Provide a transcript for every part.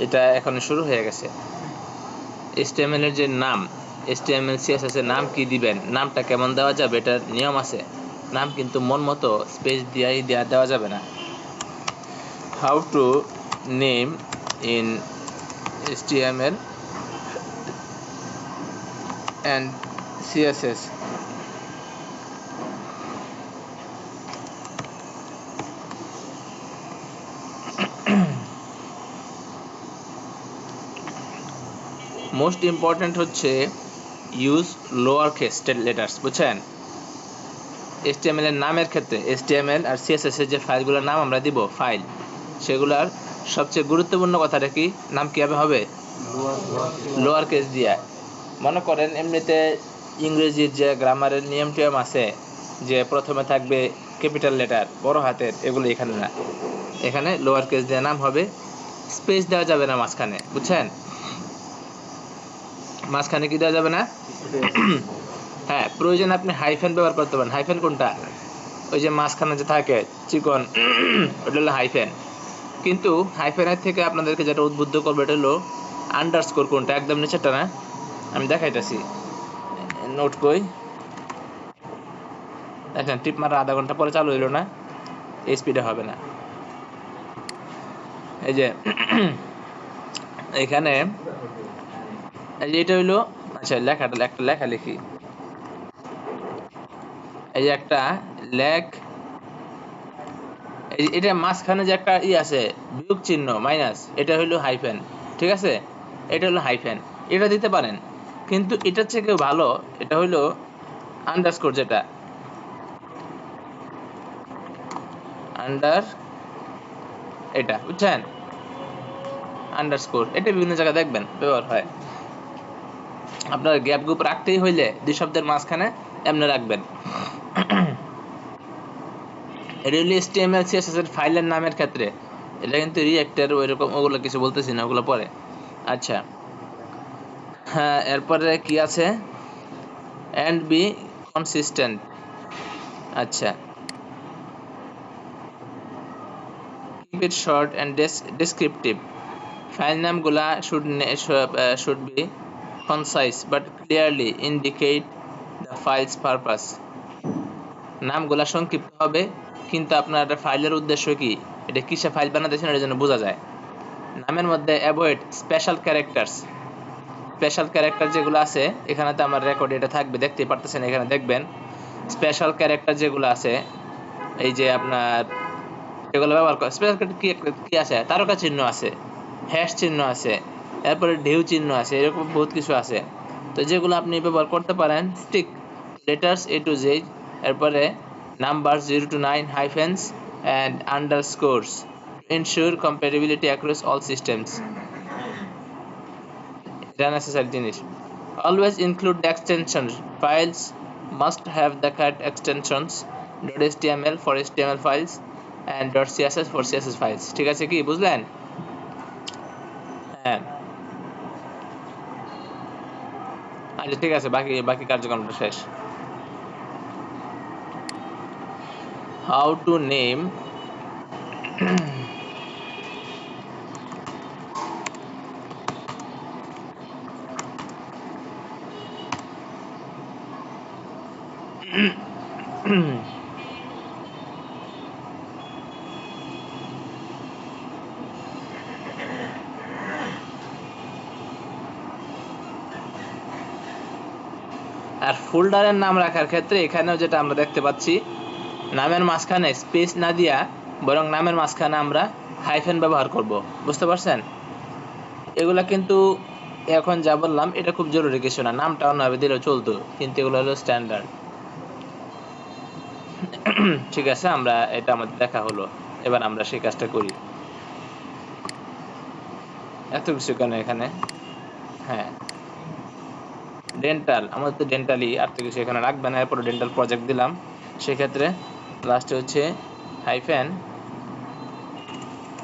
এটা এখন শুরু হয়ে গেছে। HTML এর যে নাম, HTML CSS এর নাম কি দিবেন, নামটা কেমন দেওয়া যাবে, এটার নিয়ম আছে। নাম কিন্তু মন মতো স্পেস দেওয়া যাবে না। How to name in HTML and CSS. Most important হচ্ছে ইউজ লোয়ার কেস লেটার্স, বুঝছেন? HTML এর নামের ক্ষেত্রে HTML আর CSS এর যে ফাইলগুলোর নাম আমরা দিব ফাইল, সেগুলার সবচেয়ে গুরুত্বপূর্ণ কথাটা কি, নাম কীভাবে হবে? লোয়ার কেস দিয়া। মনে করেন এমনিতে ইংরেজির যে গ্রামারের নিয়ম টিয়ম আছে, যে প্রথমে থাকবে ক্যাপিটাল লেটার বড় হাতের, এগুলো এখানে না, এখানে লোয়ার কেস দিয়ে নাম হবে। স্পেস দেওয়া যাবে না মাঝখানে, বুঝছেন? মাঝখানে কি দেওয়া যাবে না? হ্যাঁ, প্রয়োজনে আপনি হাইফেন ব্যবহার করতে পারেন। হাইফেন কোনটা? ওই যে মাঝখানে যে থাকে চিকন, ওটা হলো হাইফেন। কিন্তু হাইফেনের থেকে আপনাদেরকে যেটা উদ্বুদ্ধ করবে এটা হলো আন্ডারস্কোর। কোনটা? একদম নিচেরটা না, আমি দেখাইতেছি। নোট কই দেখেন, টিপ মারা আধা ঘন্টা পরে চালু হইলো না, এই স্পিডে হবে না। এই যে এখানে এই যে এটা হইলো, আচ্ছা লেখাটা একটা লেখা লিখি। এই যে একটা লেখ, এই এটা মাঝখানে যে একটা আছে বিয়োগ চিহ্ন মাইনাস, এটা হইলো হাইফেন, ঠিক আছে? এটা হলো হাইফেন, এটা দিতে পারেন। কিন্তু এটার থেকে ভালো এটা হইলো আন্ডারস্কোর, যেটা আন্ডার, এটা বুঝছেন? আন্ডারস্কোর এটা বিভিন্ন জায়গায় দেখবেন ব্যবহার হয়। আপনার গ্যাপ গ্রুপ রাখতেই হইলে দুই শব্দের মাঝখানে এমনি রাখবেন। এটা হলো HTML CSS এর ফাইলের নামের ক্ষেত্রে। এটা কিন্তু রিঅ্যাক্টের ওইরকম ওগুলো কিছু বলতেছি না, ওগুলো পরে। আচ্ছা, হ্যাঁ, এরপরে কি আছে? and be consistent. আচ্ছা, keep it short and descriptive. File নামগুলা should be concise but clearly indicate the file's purpose. নামগুলা সংক্ষিপ্ত হবে, কিন্তু আপনার ফাইলের উদ্দেশ্য কি, এটা কিসে ফাইল বানাতেছেন এটা যেন বোঝা যায়। নামের মধ্যে avoid special characters. Special character যেগুলো আছে এখানে তো আমার রেকর্ড এটা থাকবে, দেখতেই পারতেছেন, এখানে দেখবেন স্পেশাল ক্যারেক্টার যেগুলো আছে, এই যে আপনার এগুলো ব্যবহার করে। স্পেশাল ক্যারেক্টার কি আছে? তারকা চিহ্ন আছে, হ্যাশ চিহ্ন আছে, এরপরে ঢেউ চিহ্ন আছে, এরকম বহুত কিছু আছে। তো যেগুলো আপনি ব্যবহার করতে পারেন, stick letters A to Z, এরপরে number 0 to 9, hyphens and underscores ensure compatibility across all systems. এটা নেসেসারি জিনিস। Always include the extensions. Files must have the correct extensions. .html for HTML files and .css for CSS files. ঠিক আছে কি, বুঝলেন? হ্যাঁ, আচ্ছা ঠিক আছে, বাকি বাকি কার্যক্রমটা শেষ। How to name আর ফোল্ডারের নাম রাখার ক্ষেত্রে এখানেও যেটা আমরা দেখতে পাচ্ছি, নামের মাঝখানে স্পেস না দিয়া বরং নামের মাঝখানে আমরা হাইফেন ব্যবহার করব, বুঝতে পারছেন? এগুলা কিন্তু এখন যা বললাম এটা খুব জরুরি কিছু না, নামটা অন্যভাবে দিলেও চলতো, কিন্তু এগুলো হলো স্ট্যান্ডার্ড। ঠিক আছে, আমরা এটা আমাদের দেখা হলো, এবার আমরা সেই কাজটা করি। এত কিছু কেন এখানে? হ্যাঁ, ডেন্টাল, আমাদের তো ডেন্টালি, আর তো কিছু এখানে রাখবে না। এরপর ডেন্টাল প্রজেক্ট দিলাম, সেক্ষেত্রে লাস্টে হচ্ছে হাইফেন,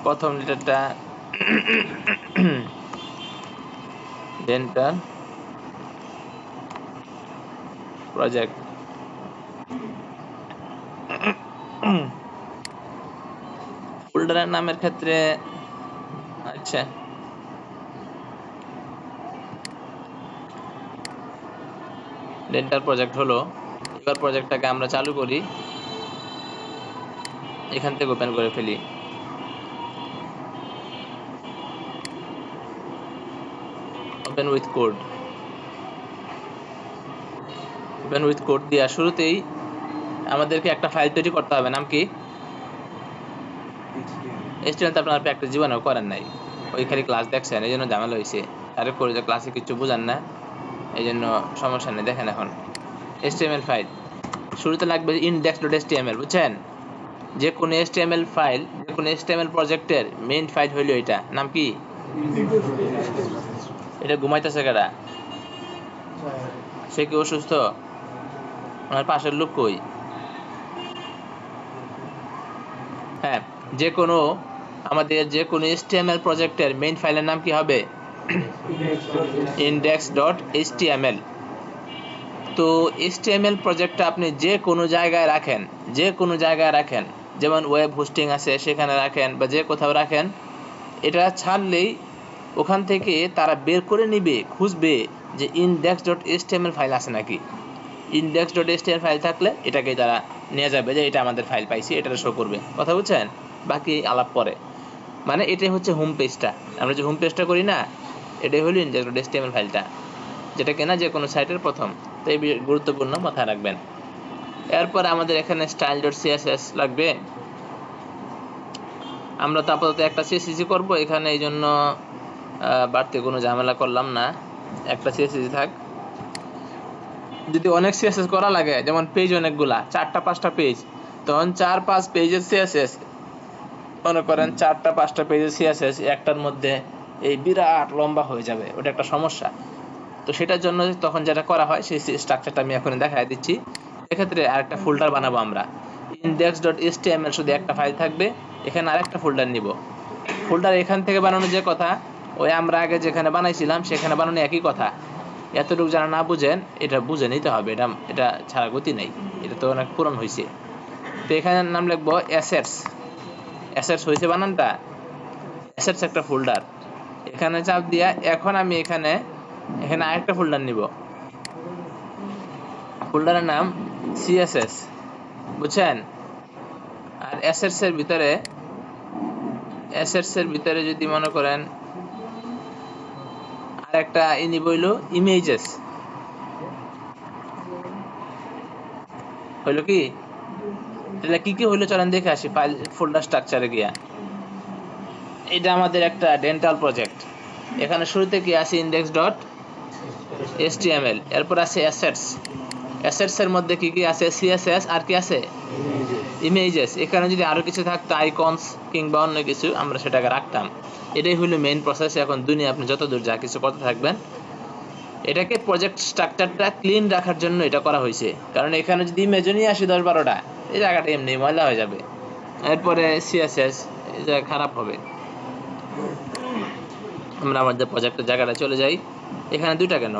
প্রথম লেটারটা ডেন্টাল প্রজেক্ট। ফোল্ডারের নামের ক্ষেত্রে আচ্ছা ডেন্টাল প্রজেক্ট হলো। এবার প্রজেক্টটাকে আমরা চালু করি, এখান থেকে ওপেন করে ফেলি। Open with code, open with code দিয়া শুরুতেই আমাদেরকে একটা ফাইল তৈরি করতে হবে। নাম কি? HTML। তো আপনারা প্র্যাকটিস জীবনেও করেন নাই, ওই খালি ক্লাস দেখছেন, এই জন্য ঝামেলা হয়েছে। তারে করে যে ক্লাসে কিছু বুঝান না, এই জন্য সমস্যা নেই। দেখেন এখন HTML ফাইল শুরুতে লাগবে index.html, বুঝছেন? যে কোনো HTML ফাইল, যে কোনো HTML প্রজেক্টের মেইন ফাইল হইলো এটা। নাম কি? এটা ঘুমাইতেছে কেডা? সে কি অসুস্থ? আমার পাশের লোক কই? হ্যাঁ, যে কোনো আমাদের যে কোনো HTML প্রজেক্টের মেইন ফাইলের নাম কি হবে? index.html। তো HTML প্রজেক্টটা আপনি যে কোনো জায়গায় রাখেন, যে কোনো জায়গায় রাখেন, যেমন ওয়েব হোস্টিং আছে সেখানে রাখেন বা যে কোথাও রাখেন, এটা ছাড়লেই ওখান থেকে তারা বের করে নিবে, খুঁজবে যে index.html ফাইল আছে নাকি। index.html ফাইল থাকলে এটাকে তারা নিয়ে যাবে যে এটা আমাদের ফাইল পাইছি, এটা শো করবে। কথা বুঝছেন? বাকি আলাপ পরে। মানে এটাই হচ্ছে হোম পেজটা। আমরা যে হোম পেজটা করি না, এটাই হলো index.html ফাইলটা, যেটা কিনা যে কোনো সাইটের প্রথম। তো এই গুরুত্বপূর্ণ মাথায় রাখবেন। এরপর আমাদের এখানে style.css লাগবে। আমরা তো আপাতত একটা CSS করব এখানে, এই জন্য বাড়তি কোনো ঝামেলা করলাম না, একটা CSS থাক। যদি অনেক CSS করা লাগে, যেমন পেজ অনেকগুলা, 4টা 5টা পেজ, তখন 4-5 পেজের CSS, মনে করেন 4টা 5টা পেজের CSS একটার মধ্যে এই বিরাট লম্বা হয়ে যাবে, ওটা একটা সমস্যা। তো সেটার জন্য তখন যেটা করা হয় সেই স্ট্রাকচারটা আমি এখন দেখাই দিচ্ছি। এক্ষেত্রে আরেকটা ফোল্ডার বানাবো আমরা। index.html শুধু একটা ফাইল থাকবে, এখানে আরেকটা ফোল্ডার নিব। ফোল্ডার এখান থেকে বানানো যে কথা, ওই আমরা আগে যেখানে বানাইছিলাম সেখানে বানানো একই কথা। এতটুকু যারা না বুঝেন, এটা বুঝে নিতে হবে, এটা এটা ছাড়া গতি নেই, এটা তো অনেক পুরন হয়েছে। তো এখানে নাম লিখবো অ্যাসেটস। অ্যাসেটস হয়েছে বানানটা, অ্যাসেটস একটা ফোল্ডার, এখানে চাপ দিয়া এখন আমি এখানে এখানে আরেকটা ফোল্ডার নিব, ফোল্ডারের নাম CSS, বুঝছেন? আর অ্যাসেটস এর ভিতরে যদি মনে করেন আর একটা নিব হইলো ইমেজেস। হইলো কি? তাহলে কি কি হইলো চলেন দেখে আসি ফাইল ফোল্ডার স্ট্রাকচারে গিয়া। এটা আমাদের একটা ডেন্টাল প্রজেক্ট। এখানে শুরুতে কি আছে? index.html, এরপর আছে অ্যাসেটস। অ্যাসেটস এর মধ্যে কি কি আছে? CSS, আর কি আছে? ইমেজেস। এখানে যদি আরো কিছু থাকতো, আইকনস কিংবা অন্য কিছু, আমরা সেটাকে রাখতাম। এটাই হলো মেইন প্রসেস। এখন দুনিয়া আপনি যতদূর যা কিছু করতে থাকবেন, এটাকে প্রজেক্ট স্ট্রাকচারটা ক্লিন রাখার জন্য এটা করা হয়েছে। কারণ এখানে যদি ইমেজও নিয়ে আসি 10-12টা, এই জায়গাটা এমনি ময়লা হয়ে যাবে। এরপরে CSS, এই জায়গা খারাপ হবে। আমরা আমাদের প্রজেক্টের জায়গাটা চলে যাই। এখানে দুইটা কেন?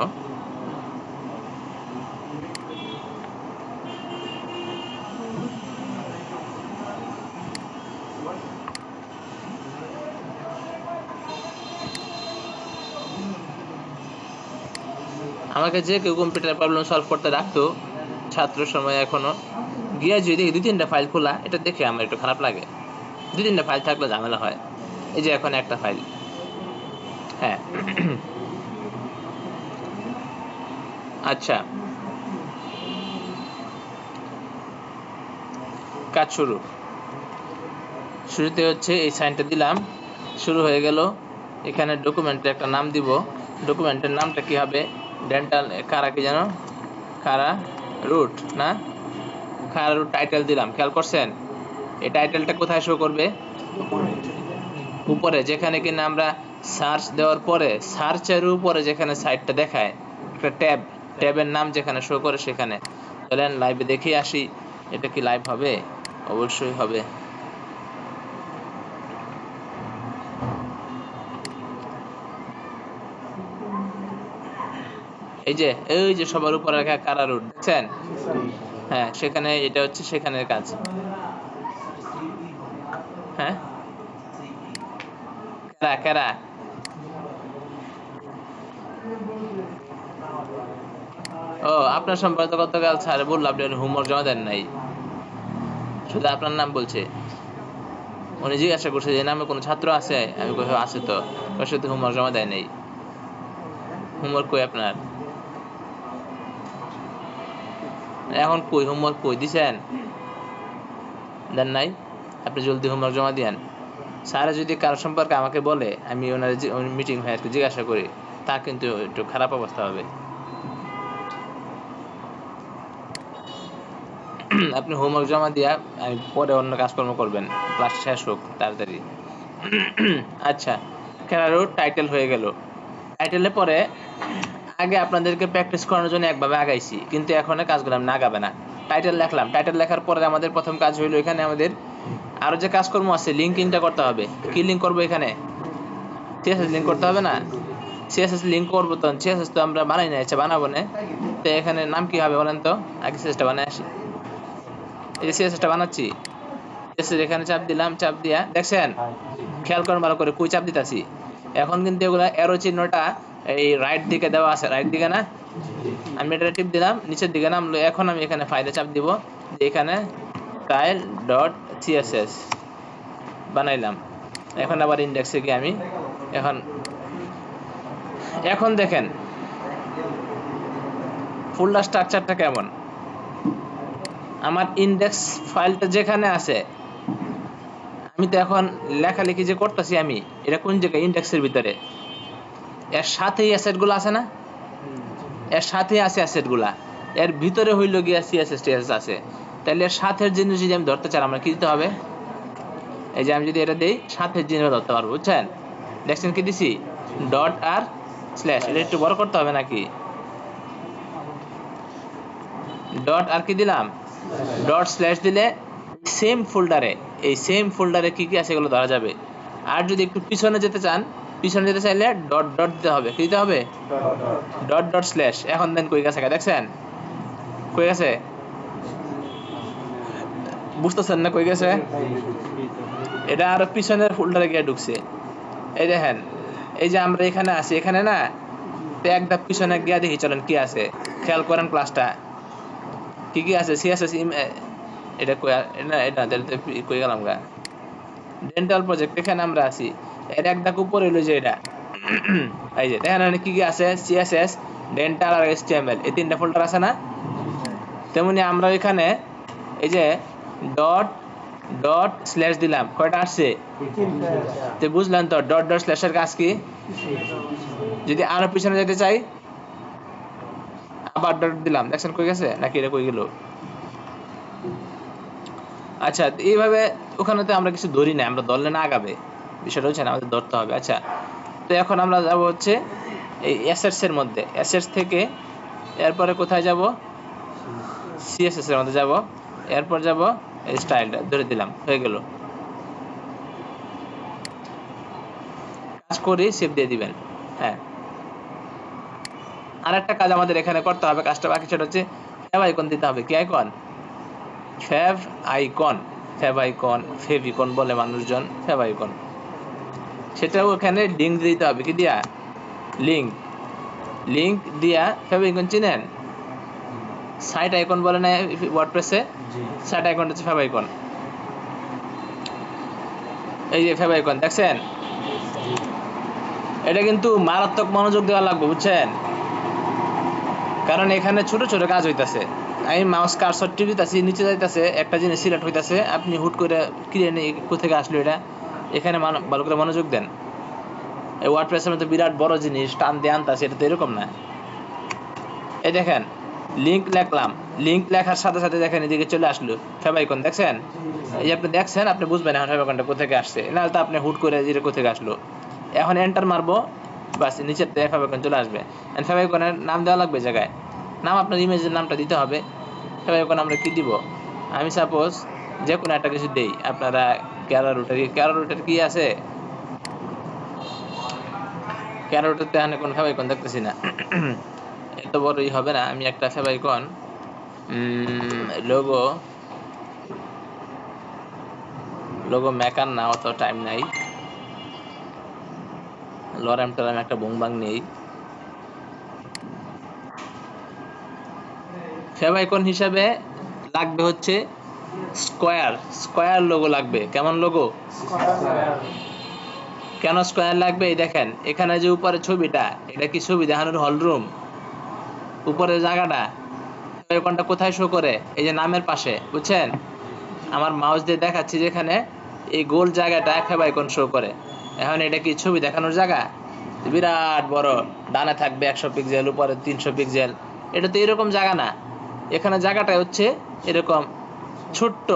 আমাকে যে কেউ কম্পিউটার প্রবলেম সলভ করতে রাখতো ছাত্র সময়, এখনো গিয়া যদি দেখি 2-3টা ফাইল খোলা, এটা দেখে আমার একটু খারাপ লাগে। 2-3টা ফাইল থাকলে ঝামেলা হয়। এই যে এখন একটা ফাইল। হ্যাঁ। আচ্ছা, কাজ শুরুতে হচ্ছে এই সাইনটা দিলাম, শুরু হয়ে গেল। এখানে ডকুমেন্টের একটা নাম দিব। ডকুমেন্টের নামটা কি হবে? ডেন্টাল কারা কি যেন, কারা রুট না, কারা রুট টাইটেল দিলাম। খেয়াল করছেন? এই টাইটেলটা কোথায় শো করবে? উপরে, যেখানে কিনা আমরা সার্চ দেওয়ার পরে সার্চের উপরে যেখানে সাইটটা দেখায় একটা ট্যাবের নাম যেখানে শো করে সেখানে। চলেন লাইভে দেখে আসি, এটা কি লাইভ হবে? অবশ্যই হবে। এই যে সবার উপরে লেখা কারা রুট, দেখছেন? হ্যাঁ, সেখানে এটা হচ্ছে সেখানের কাজ। হ্যাঁ, কারা কারা ও আপনার সম্পর্কে গতকাল স্যার বললো আপনি হোমওয়ার্ক জমা দেন নাই, শুধু আপনার নাম বলছে। উনি জিজ্ঞাসা করছে যে নামে কোনো ছাত্র আছে, আমি কই হ্যাঁ আছে তো, ওর সাথে হোমওয়ার্ক জমা দেয় নাই। হোমওয়ার্ক কই আপনার? এখন কই হোমওয়ার্ক কই দিছেন? দেন নাই? আপনি জলদি হোমওয়ার্ক জমা দিয়েন। স্যার যদি কারো সম্পর্কে আমাকে বলে, আমি ওনার মিটিং হয় আর কি জিজ্ঞাসা করি, তা কিন্তু একটু খারাপ অবস্থা হবে। আপনি হোমওয়ার্ক জমা দিয়া আমি পরে অন্য কাজকর্ম করবেন, ক্লাস শেষ হোক তাড়াতাড়ি। আচ্ছা, খেলারও টাইটেল হয়ে গেল। টাইটেলে পরে আগে আপনাদেরকে প্র্যাকটিস করানোর জন্য একভাবে আগাইছি, কিন্তু এখন কাজগুলো না আগাবে না। টাইটেল লেখলাম, টাইটেল লেখার পরে আমাদের প্রথম কাজ হইলো এখানে আমাদের আরো যে কাজকর্ম আছে লিঙ্কিংটা করতে হবে। কি লিঙ্ক করবো এখানে? সিএসএস লিঙ্ক করতে হবে না? সিএসএস লিঙ্ক করবো, তো সিএসএস তো আমরা বানাই না, আচ্ছা বানাবো না। তো এখানে নাম কি হবে বলেন তো? আগে সিএসএসটা বানাই আসি। এই যে সিএসএসটা বানাচ্ছি, সিএসএস এখানে চাপ দিলাম, চাপ দিয়া দেখছেন, খেয়াল করেন ভালো করে কই চাপ দিতাছি। এখন কিন্তু এগুলা অ্যারো চিহ্নটা এই রাইট দিকে দেওয়া আছে, রাইট দিকে না? আমি এটা টিপ দিলাম, নিচের দিকে নামলো। এখন আমি এখানে ফাইলে চাপ দিব, যে এখানে স্টাইল ডট সিএসএস বানাইলাম। এখন আবার ইন্ডেক্সে গিয়ে আমি এখন এখন দেখেন ফোল্ডার স্ট্রাকচারটা কেমন। আমার ইন্ডেক্স ফাইলটা যেখানে আছে, আমি তো এখন লেখালেখি যে করতেছি আমি, এটা কোন জায়গায়? ইন্ডেক্সের ভিতরে। এর সাথেই অ্যাসেটগুলো আছে না? এর সাথেই আছে অ্যাসেটগুলা, এর ভিতরে হইল গিয়া সিএসএস টিএসএস আছে। তাহলে এর সাথের জিনিস যদি আমি ধরতে চাই, আমরা কি দিতে হবে? এই যে আমি যদি এটা দেই, সাথের জিনিস ধরতে পারবো, বুঝছেন? দেখছেন কি দিছি? ডট আর স্ল্যাশ। এটা একটু বড় করতে হবে নাকি? ডট আর কি দিলাম? ডট স্ল্যাশ দিলে সেম ফোল্ডারে, এই সেম ফোল্ডারে কি কি আছে এগুলো ধরা যাবে। আর যদি একটু পিছনে যেতে চান, পিছনে যেতে চাইলে ডট ডট দিতে হবে। কি দিতে হবে? Dot dot slash. এখন দেন কই গেছে, দেখছেন কই গেছে? বুঝতেছেন না কই গেছে? এটা আরো পিছনের ফোল্ডারে গিয়ে ঢুকছে। এই দেখেন, এই যে আমরা এখানে আছি, এখানে না, তো এক ধাপ পিছনে গিয়ে দেখি চলেন কি আছে। খেয়াল করেন ক্লাসটা কি কি আছে। সিএসএস এটা কই? এটা এটা কই গেলাম গা? ডেন্টাল প্রজেক্ট, এখানে আমরা আছি। এর এক ধাপ উপরে হইলো যে এটা। এই যে দেখেন এখানে কি কি আছে? সিএসএস, ডেন্টাল আর এইচটিএমএল, এই তিনটা ফোল্ডার আছে না? তেমনি আমরা এখানে এই যে ডট ডট স্ল্যাশ দিলাম, কয়টা আসছে? তো বুঝলেন তো ডট ডট স্ল্যাশের কাজ কি? যদি আরো পিছনে যেতে চাই, আবার ডট দিলাম, দেখছেন কই গেছে নাকি? এটা কই গেল? আচ্ছা, এইভাবে ওখানেতে আমরা কিছু ধরি না, আমরা ধরলে না আগাবে, বিষয়টা হচ্ছে না, আমাদের ধরতে হবে। আচ্ছা, তো এখন আমরা যাব হচ্ছে এই অ্যাসেটস এর মধ্যে, অ্যাসেটস থেকে এরপরে কোথায় যাব? সিএসএস এর মধ্যে যাব, এরপর যাব এই স্টাইলটা ধরে দিলাম, হয়ে গেল। কাজ করে সেভ দিয়ে দিবেন। হ্যাঁ, আর একটা কাজ আমাদের এখানে করতে হবে, কাজটা বাকি, সেটা হচ্ছে ফেভ আইকন দিতে হবে। কি icon? Fave icon. Fave icon, favicon বলে মানুষজন, ফেভ আইকন। সেটাও এখানে লিঙ্ক দিতে হবে। কি দিয়া? লিঙ্ক। লিঙ্ক দিয়া ফেভ আইকন চিনেন? সাইট আইকন বলে না ওয়ার্ডপ্রেসে? সাইট আইকন হচ্ছে ফেভ আইকন। এই যে ফেভ আইকন দেখছেন, এটা কিন্তু মারাত্মক মনোযোগ দেওয়া লাগবে, বুঝছেন? কারণ এখানে ছোট ছোট কাজ হইতাছে। আমি মাউস কার্সর টিপ দিতেছি, নিচে যাইতাছে, একটা জিনিস সিলেক্ট হইতাছে, আপনি হুট করে ক্লিয়ার নেই কোথেকে আসলো এটা। এখানে ভালো করে মনোযোগ দেন। এই ওয়ার্ডপ্রেসের মধ্যে বিরাট বড় জিনিস টান দিয়ে আনতাছে, এটা তো এরকম না। এই দেখেন, লিঙ্ক লেখলাম, লিঙ্ক লেখার সাথে সাথে দেখেন এদিকে চলে আসলো ফেভ আইকন, দেখছেন? এই যে আপনি দেখছেন, আপনি বুঝবেন এখন ফেভ আইকনটা কোথেকে আসছে, নাহলে তো আপনি হুট করে এটা কোথেকে আসলো। এখন এন্টার মারবো, বাস নিচের থেকে ফেভ আইকন চলে আসবে। ফেভ আইকনের নাম দেওয়া লাগবে জায়গায়, নাম আপনার ইমেজের নামটা দিতে হবে। ফেভ আইকন আমরা কি দিব? আমি সাপোজ যে কোনো একটা কিছু দেই, আপনারা ক্যারা রুটের কি আছে? ক্যারা রুটের এখানে কোনো ফেভ আইকন দেখতেছি না। এত বড়ই হবে না, আমি একটা ফেভ আইকন লোগো মেকার না, অত টাইম নাই, লরাম টরাম একটা বুংবাং নেই। ফেভাইকন হিসাবে লাগবে হচ্ছে স্কয়ার, স্কয়ার লোগো লাগবে। কেমন লোগো? কেন স্কয়ার লাগবে? এই দেখেন এখানে যে উপরে ছবিটা, এটা কি ছবি দেখানোর হল রুম? উপরের জায়গাটা ফেভাইকনটা কোথায় শো করে? এই যে নামের পাশে, বুঝছেন? আমার মাউস দিয়ে দেখাচ্ছি যেখানে এই গোল জায়গাটা ফেভাইকন শো করে। এখন এটা কি ছবি দেখানোর জায়গা? বিরাট বড়, ডানে থাকবে 100 পিক্সেল, উপরে 300 পিক্সেল। এটা তো এরকম জায়গা না। এখানে জায়গাটা হচ্ছে এরকম ছোট্ট,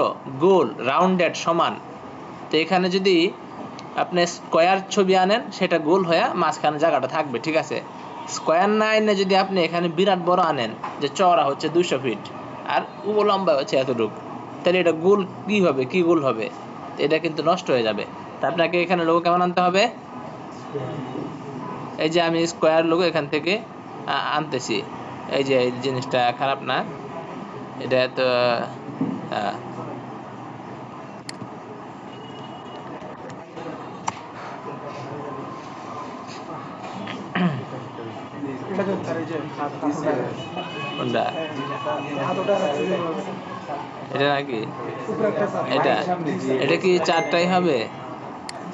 গোল, রাউন্ডেড, সমান। তো এখানে যদি আপনি স্কয়ার ছবি আনেন, সেটা গোল হয়ে মাঝখানে জায়গাটা থাকবে, ঠিক আছে? স্কয়ার না এনে যদি আপনি এখানে বিরাট বড় আনেন, যে চওড়া হচ্ছে 200 ফিট আর লম্বা হচ্ছে এতটুকু, তাহলে এটা গোল কি হবে? কি গোল হবে? এটা কিন্তু নষ্ট হয়ে যাবে। তা আপনাকে এখানে লোগো কেমন আনতে হবে? এই যে আমি স্কয়ার লোগো এখান থেকে আনতেছি। এই যে এই জিনিসটা খারাপ না, এটা তো কোনটা? এটা নাকি? এটা এটা কি চারটাই হবে?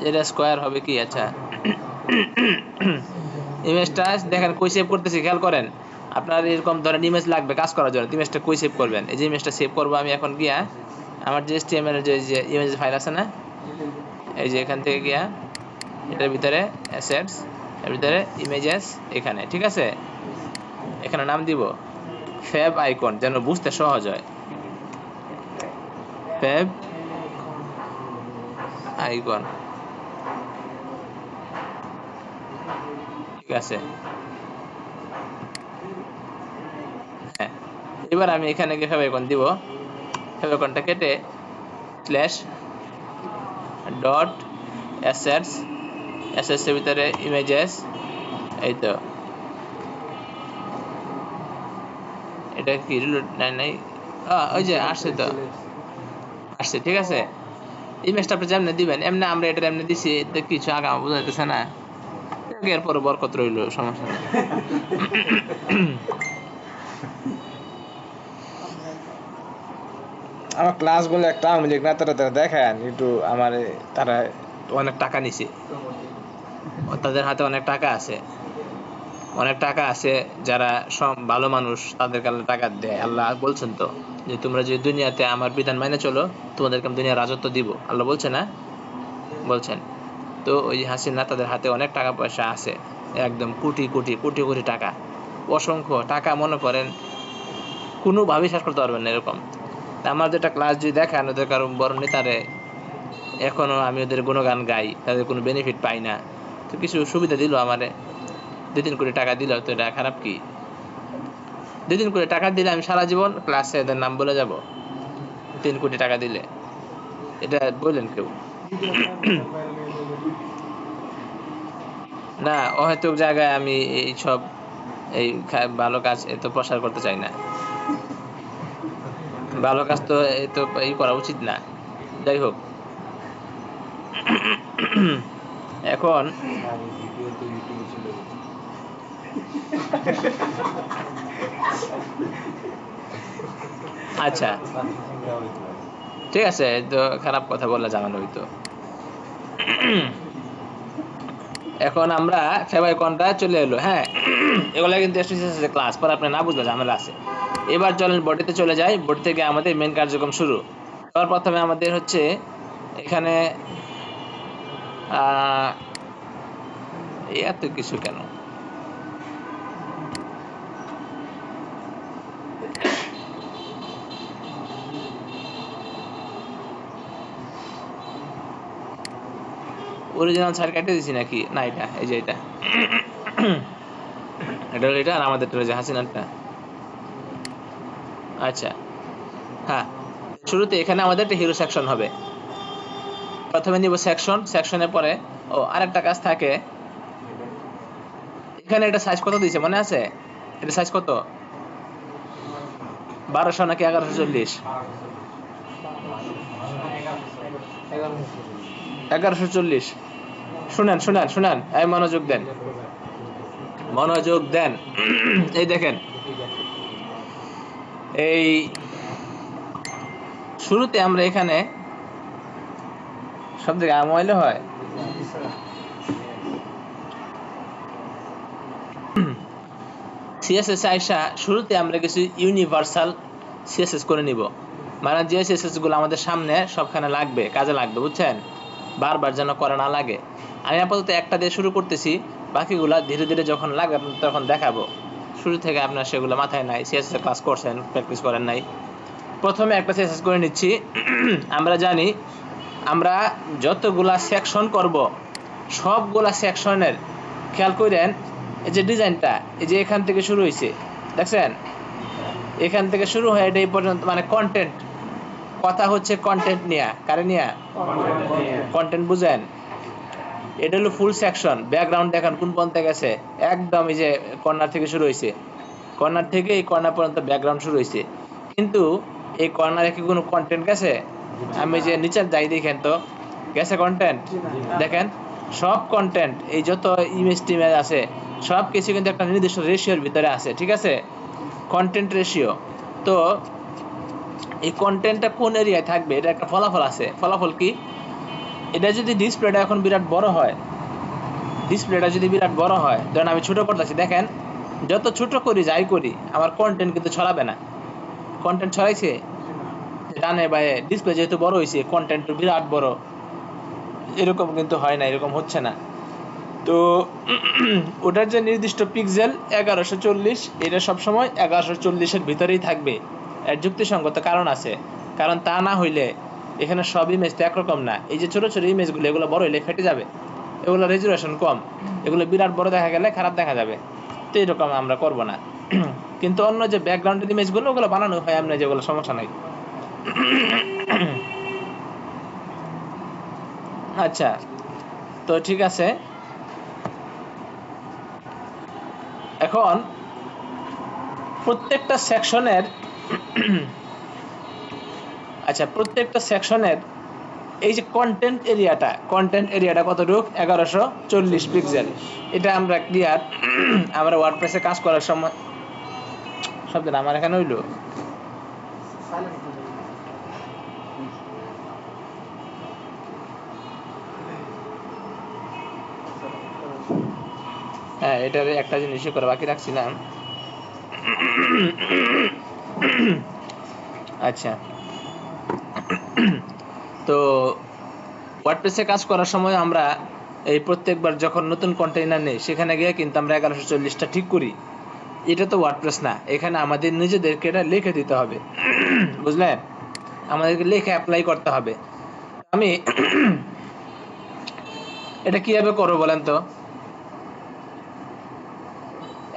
এটা স্কয়ার হবে কি? আচ্ছা, ইমেজটা দেখেন কই সেভ করতেছি, খেয়াল করেন। আপনার এরকম ধরেন ইমেজ লাগবে কাজ করার জন্য, ইমেজটা কই সেভ করবেন? এই যে ইমেজটা সেভ করবো আমি এখন গিয়া আমার যে HTML এর যে ইমেজ ফাইল আছে না, এই যে এখান থেকে গিয়া এটার ভিতরে অ্যাসেটস, এর ভিতরে ইমেজেস, এখানে, ঠিক আছে? এখানে নাম দিব ফ্যাব আইকন, যেন বুঝতে সহজ হয়। ফ্যাব আইকন, ঠিক আছে? হ্যাঁ, এবার আমি এখানে গিয়ে ফ্যাব আইকন দিব। ফ্যাব আইকনটা কেটে স্ল্যাশ ডট অ্যাসেটস, অ্যাসেটস এর ভিতরে ইমেজেস, এই তো। এটা কি রিলোড? নাই, ওই যে আসছে, তো আসছে, ঠিক আছে? ইমেজটা আপনি যেমনি দিবেন এমনি, আমরা এটা এমনি দিছি, কিছু আগাম বোঝা যাইতেছে না, এরপরে বরকত রইল, সমস্যা নেই। আমার ক্লাসগুলো একটা আওয়ামী লীগ নেতারা দেখেন একটু, আমার তারা অনেক টাকা নিছে, তাদের হাতে অনেক টাকা আছে, অনেক টাকা আছে। যারা সব ভালো মানুষ তাদের কাছে টাকা দেয়। আল্লাহ বলছেন তো যে তোমরা যে দুনিয়াতে আমার বিধান মেনে চলো, তোমাদেরকে আমি দুনিয়ার রাজত্ব দিব, আল্লাহ বলছে না? বলছেন তো। ওই হাসিনা, তাদের হাতে অনেক টাকা পয়সা আছে, একদম কোটি কোটি কোটি কোটি টাকা, অসংখ্য টাকা, মনে করেন কোনোভাবেই শেষ করতে পারবেন না এরকম। আমার যেটা ক্লাস যদি দেখেন ওদের কারো বড় নেতারে, এখনো আমি ওদের গুণগান গাই, তাদের কোনো বেনিফিট পাই না, তো কিছু সুবিধা দিল আমারে, 2-3 কোটি টাকা দিল, তো এটা খারাপ কি? 2-3 কোটি টাকা দিলে আমি সারা জীবন ক্লাসে এদের নাম বলে যাব? 3 কোটি টাকা দিলে এটা বললেন কেউ? না, অহেতুক জায়গায় আমি এই সব এই ভালো কাজ এত প্রসার করতে চাই না। ভালো কাজ তো এত এই করা উচিত না। যাই হোক, এখন আচ্ছা, ঠিক আছে, তো খারাপ কথা বললে জানানো হইতো। এখন আমরা ফেভাইকনটা চলে এলো, হ্যাঁ, এগুলা কিন্তু ক্লাস পর আপনি না বুঝলে ঝামেলা আছে। এবার চলেন বডিতে চলে যাই। বডি থেকে আমাদের মেন কার্যক্রম শুরু। সবার প্রথমে আমাদের হচ্ছে এখানে এত কিছু কেন? অরিজিনাল সার কেটে দিছি নাকি? না, এটা এই যে এটা এটা হলো এটা, আর আমাদের যে হাসিনারটা। আচ্ছা, হ্যাঁ, শুরুতে এখানে আমাদের একটা হিরো সেকশন হবে। প্রথমে নিব সেকশন, সেকশনের পরে আরেকটা কাজ থাকে এখানে। এটা সাইজ কত দিয়েছে মনে আছে? এটা সাইজ কত? 1200 নাকি 1140? 1140। শুনেন শুনেন শুনেন, এই মনোযোগ দেন, মনোযোগ দেন। এই দেখেন, এই শুরুতে আমরা এখানে সব জায়গায় আমলে হয় সিএসএস আইসা শুরুতে আমরা কিছু ইউনিভার্সাল সিএসএস করে নিব, মানে যে সিএসএস গুলো আমাদের সামনে সবখানে লাগবে, কাজে লাগবে, বুঝছেন, বারবার যেন করা না লাগে। আমি আপাতত একটা দিয়ে শুরু করতেছি, বাকিগুলা ধীরে ধীরে যখন লাগবে তখন দেখাবো। শুরু থেকে আপনার সেগুলো মাথায় নাই, সিএসএস এর ক্লাস করছেন, প্র্যাকটিস করেন নাই। প্রথমে একটা সিএসএস করে নিচ্ছি। আমরা জানি আমরা যতগুলা সেকশন করব সবগুলা সেকশনের খেয়াল করেন, এই যে ডিজাইনটা, এই যে এখান থেকে শুরু হয়েছে, দেখছেন, এখান থেকে শুরু হয়ে এটা এই পর্যন্ত, মানে কন্টেন্ট, কথা হচ্ছে কন্টেন্ট নিয়ে, কারে নিয়ে, কন্টেন্ট, বুঝেন। এটা হলো ফুল সেকশন। ব্যাকগ্রাউন্ড দেখেন কোন পর্যন্ত গেছে, একদম এই যে কর্নার থেকে শুরু হয়েছে, কর্নার থেকে এই কর্নার পর্যন্ত ব্যাকগ্রাউন্ড শুরু হয়েছে। কিন্তু এই কর্নারে কি কোনো কন্টেন্ট গেছে? আমি যে নিচে যাই দেখেন তো, গেছে কন্টেন্ট? দেখেন সব কন্টেন্ট, এই যত ইমেজ টিমেজ আছে সব কিছু কিন্তু একটা নির্দিষ্ট রেশিওর ভিতরে আছে, ঠিক আছে, কন্টেন্ট রেশিও। তো এই কন্টেন্টটা কোন এরিয়ায় থাকবে এটা একটা ফলাফল আছে। ফলাফল কি? এটা যদি ডিসপ্লেটা এখন বিরাট বড় হয়, ডিসপ্লেটা যদি বিরাট বড় হয়, ধরেন আমি ছোট করতেছি, দেখেন যত ছোট করি যাই করি আমার কন্টেন্ট কিন্তু ছড়াবে না। কন্টেন্ট ছড়াইছে ডানে বাইরে, ডিসপ্লে যেহেতু বড় হয়েছে কন্টেন্ট বিরাট বড়, এরকম কিন্তু হয় না, এরকম হচ্ছে না। তো ওটার যে নির্দিষ্ট পিক্সেল 1140, এটা সবসময় 1140-এর ভিতরেই থাকবে। এর যুক্তিসঙ্গত কারণ আছে, কারণ তা না হইলে এখানে সব ইমেজ তো একরকম না। এই যে ছোট ছোট ইমেজগুলো, এগুলো বড় হইলে ফেটে যাবে, এগুলো রেজুলেশন কম, এগুলো বিরাট বড় দেখা গেলে খারাপ দেখা যাবে। তো এরকম আমরা করব না। কিন্তু অন্য যে ব্যাকগ্রাউন্ডের ইমেজগুলো ওগুলো বানানো হয় এমনি, যেগুলো সমস্যা নাই। আচ্ছা, তো ঠিক আছে। এখন প্রত্যেকটা সেকশনের আচ্ছা, প্রত্যেকটা সেকশনের এই যে কন্টেন্ট এরিয়াটা কতটুক? 1140 পিক্সেল। এটা আমরা ক্লিয়ার। আমরা ওয়ার্ডপ্রেসে কাজ করার সময় শব্দটা আমার এখানে হইলো, হ্যাঁ, এটার একটা জিনিসই করে বাকি রাখছিলাম। আচ্ছা, তো ওয়ার্ডপ্রেসে কাজ করার সময় আমরা এই প্রত্যেকবার যখন নতুন কন্টেইনার নেই সেখানে গিয়ে কিন্তু আমরা 1140টা ঠিক করি। এটা তো ওয়ার্ডপ্রেস না, এখানে আমাদের নিজেদেরকে এটা লিখে দিতে হবে, বুঝলেন, আমাদেরকে লিখে অ্যাপ্লাই করতে হবে। আমি এটা কিভাবে করবো বলেন তো?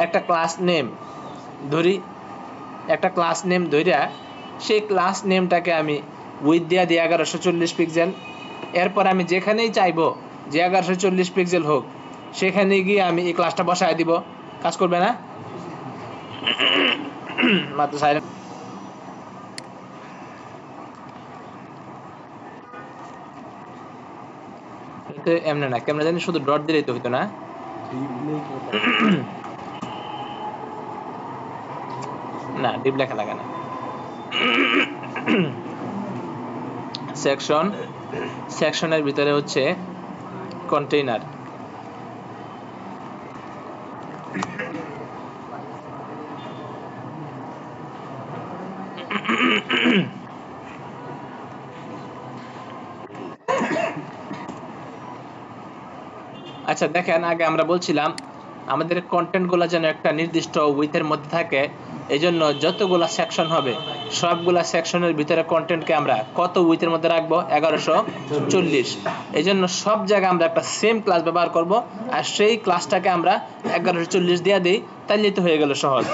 একটা ক্লাস নেম ধরি, একটা ক্লাস নেম ধরিয়া সেই ক্লাস নেমটাকে আমি উইথ দিয়া দিই 1140 পিক্সেল। এরপর আমি যেখানেই চাইবো যে 1140 পিক্সেল হোক সেখানে গিয়ে আমি এই ক্লাসটা বসায় দিব। কাজ করবে না? মাত্র সাইলেন্ট। এমনি না, কেমন জানি শুধু ডট দিলেই তো হইতো না। না, ডিপ লেখা লাগে না। সেকশনের ভিতরে হচ্ছে কন্টেইনার। আচ্ছা দেখেন, আগে আমরা বলছিলাম আমাদের কন্টেন্টগুলো যেন একটা নির্দিষ্ট উইথের মধ্যে থাকে, এই জন্য যতগুলা সেকশন হবে সবগুলা সেকশনের ভিতরে কন্টেন্টকে আমরা কত উইথের মধ্যে রাখবো? 1140। এই জন্য সব জায়গায় আমরা একটা সেম ক্লাস ব্যবহার করব, আর সেই ক্লাসটাকে আমরা 1140 দিয়ে দিই, তাহলে তো হয়ে গেল সহজ।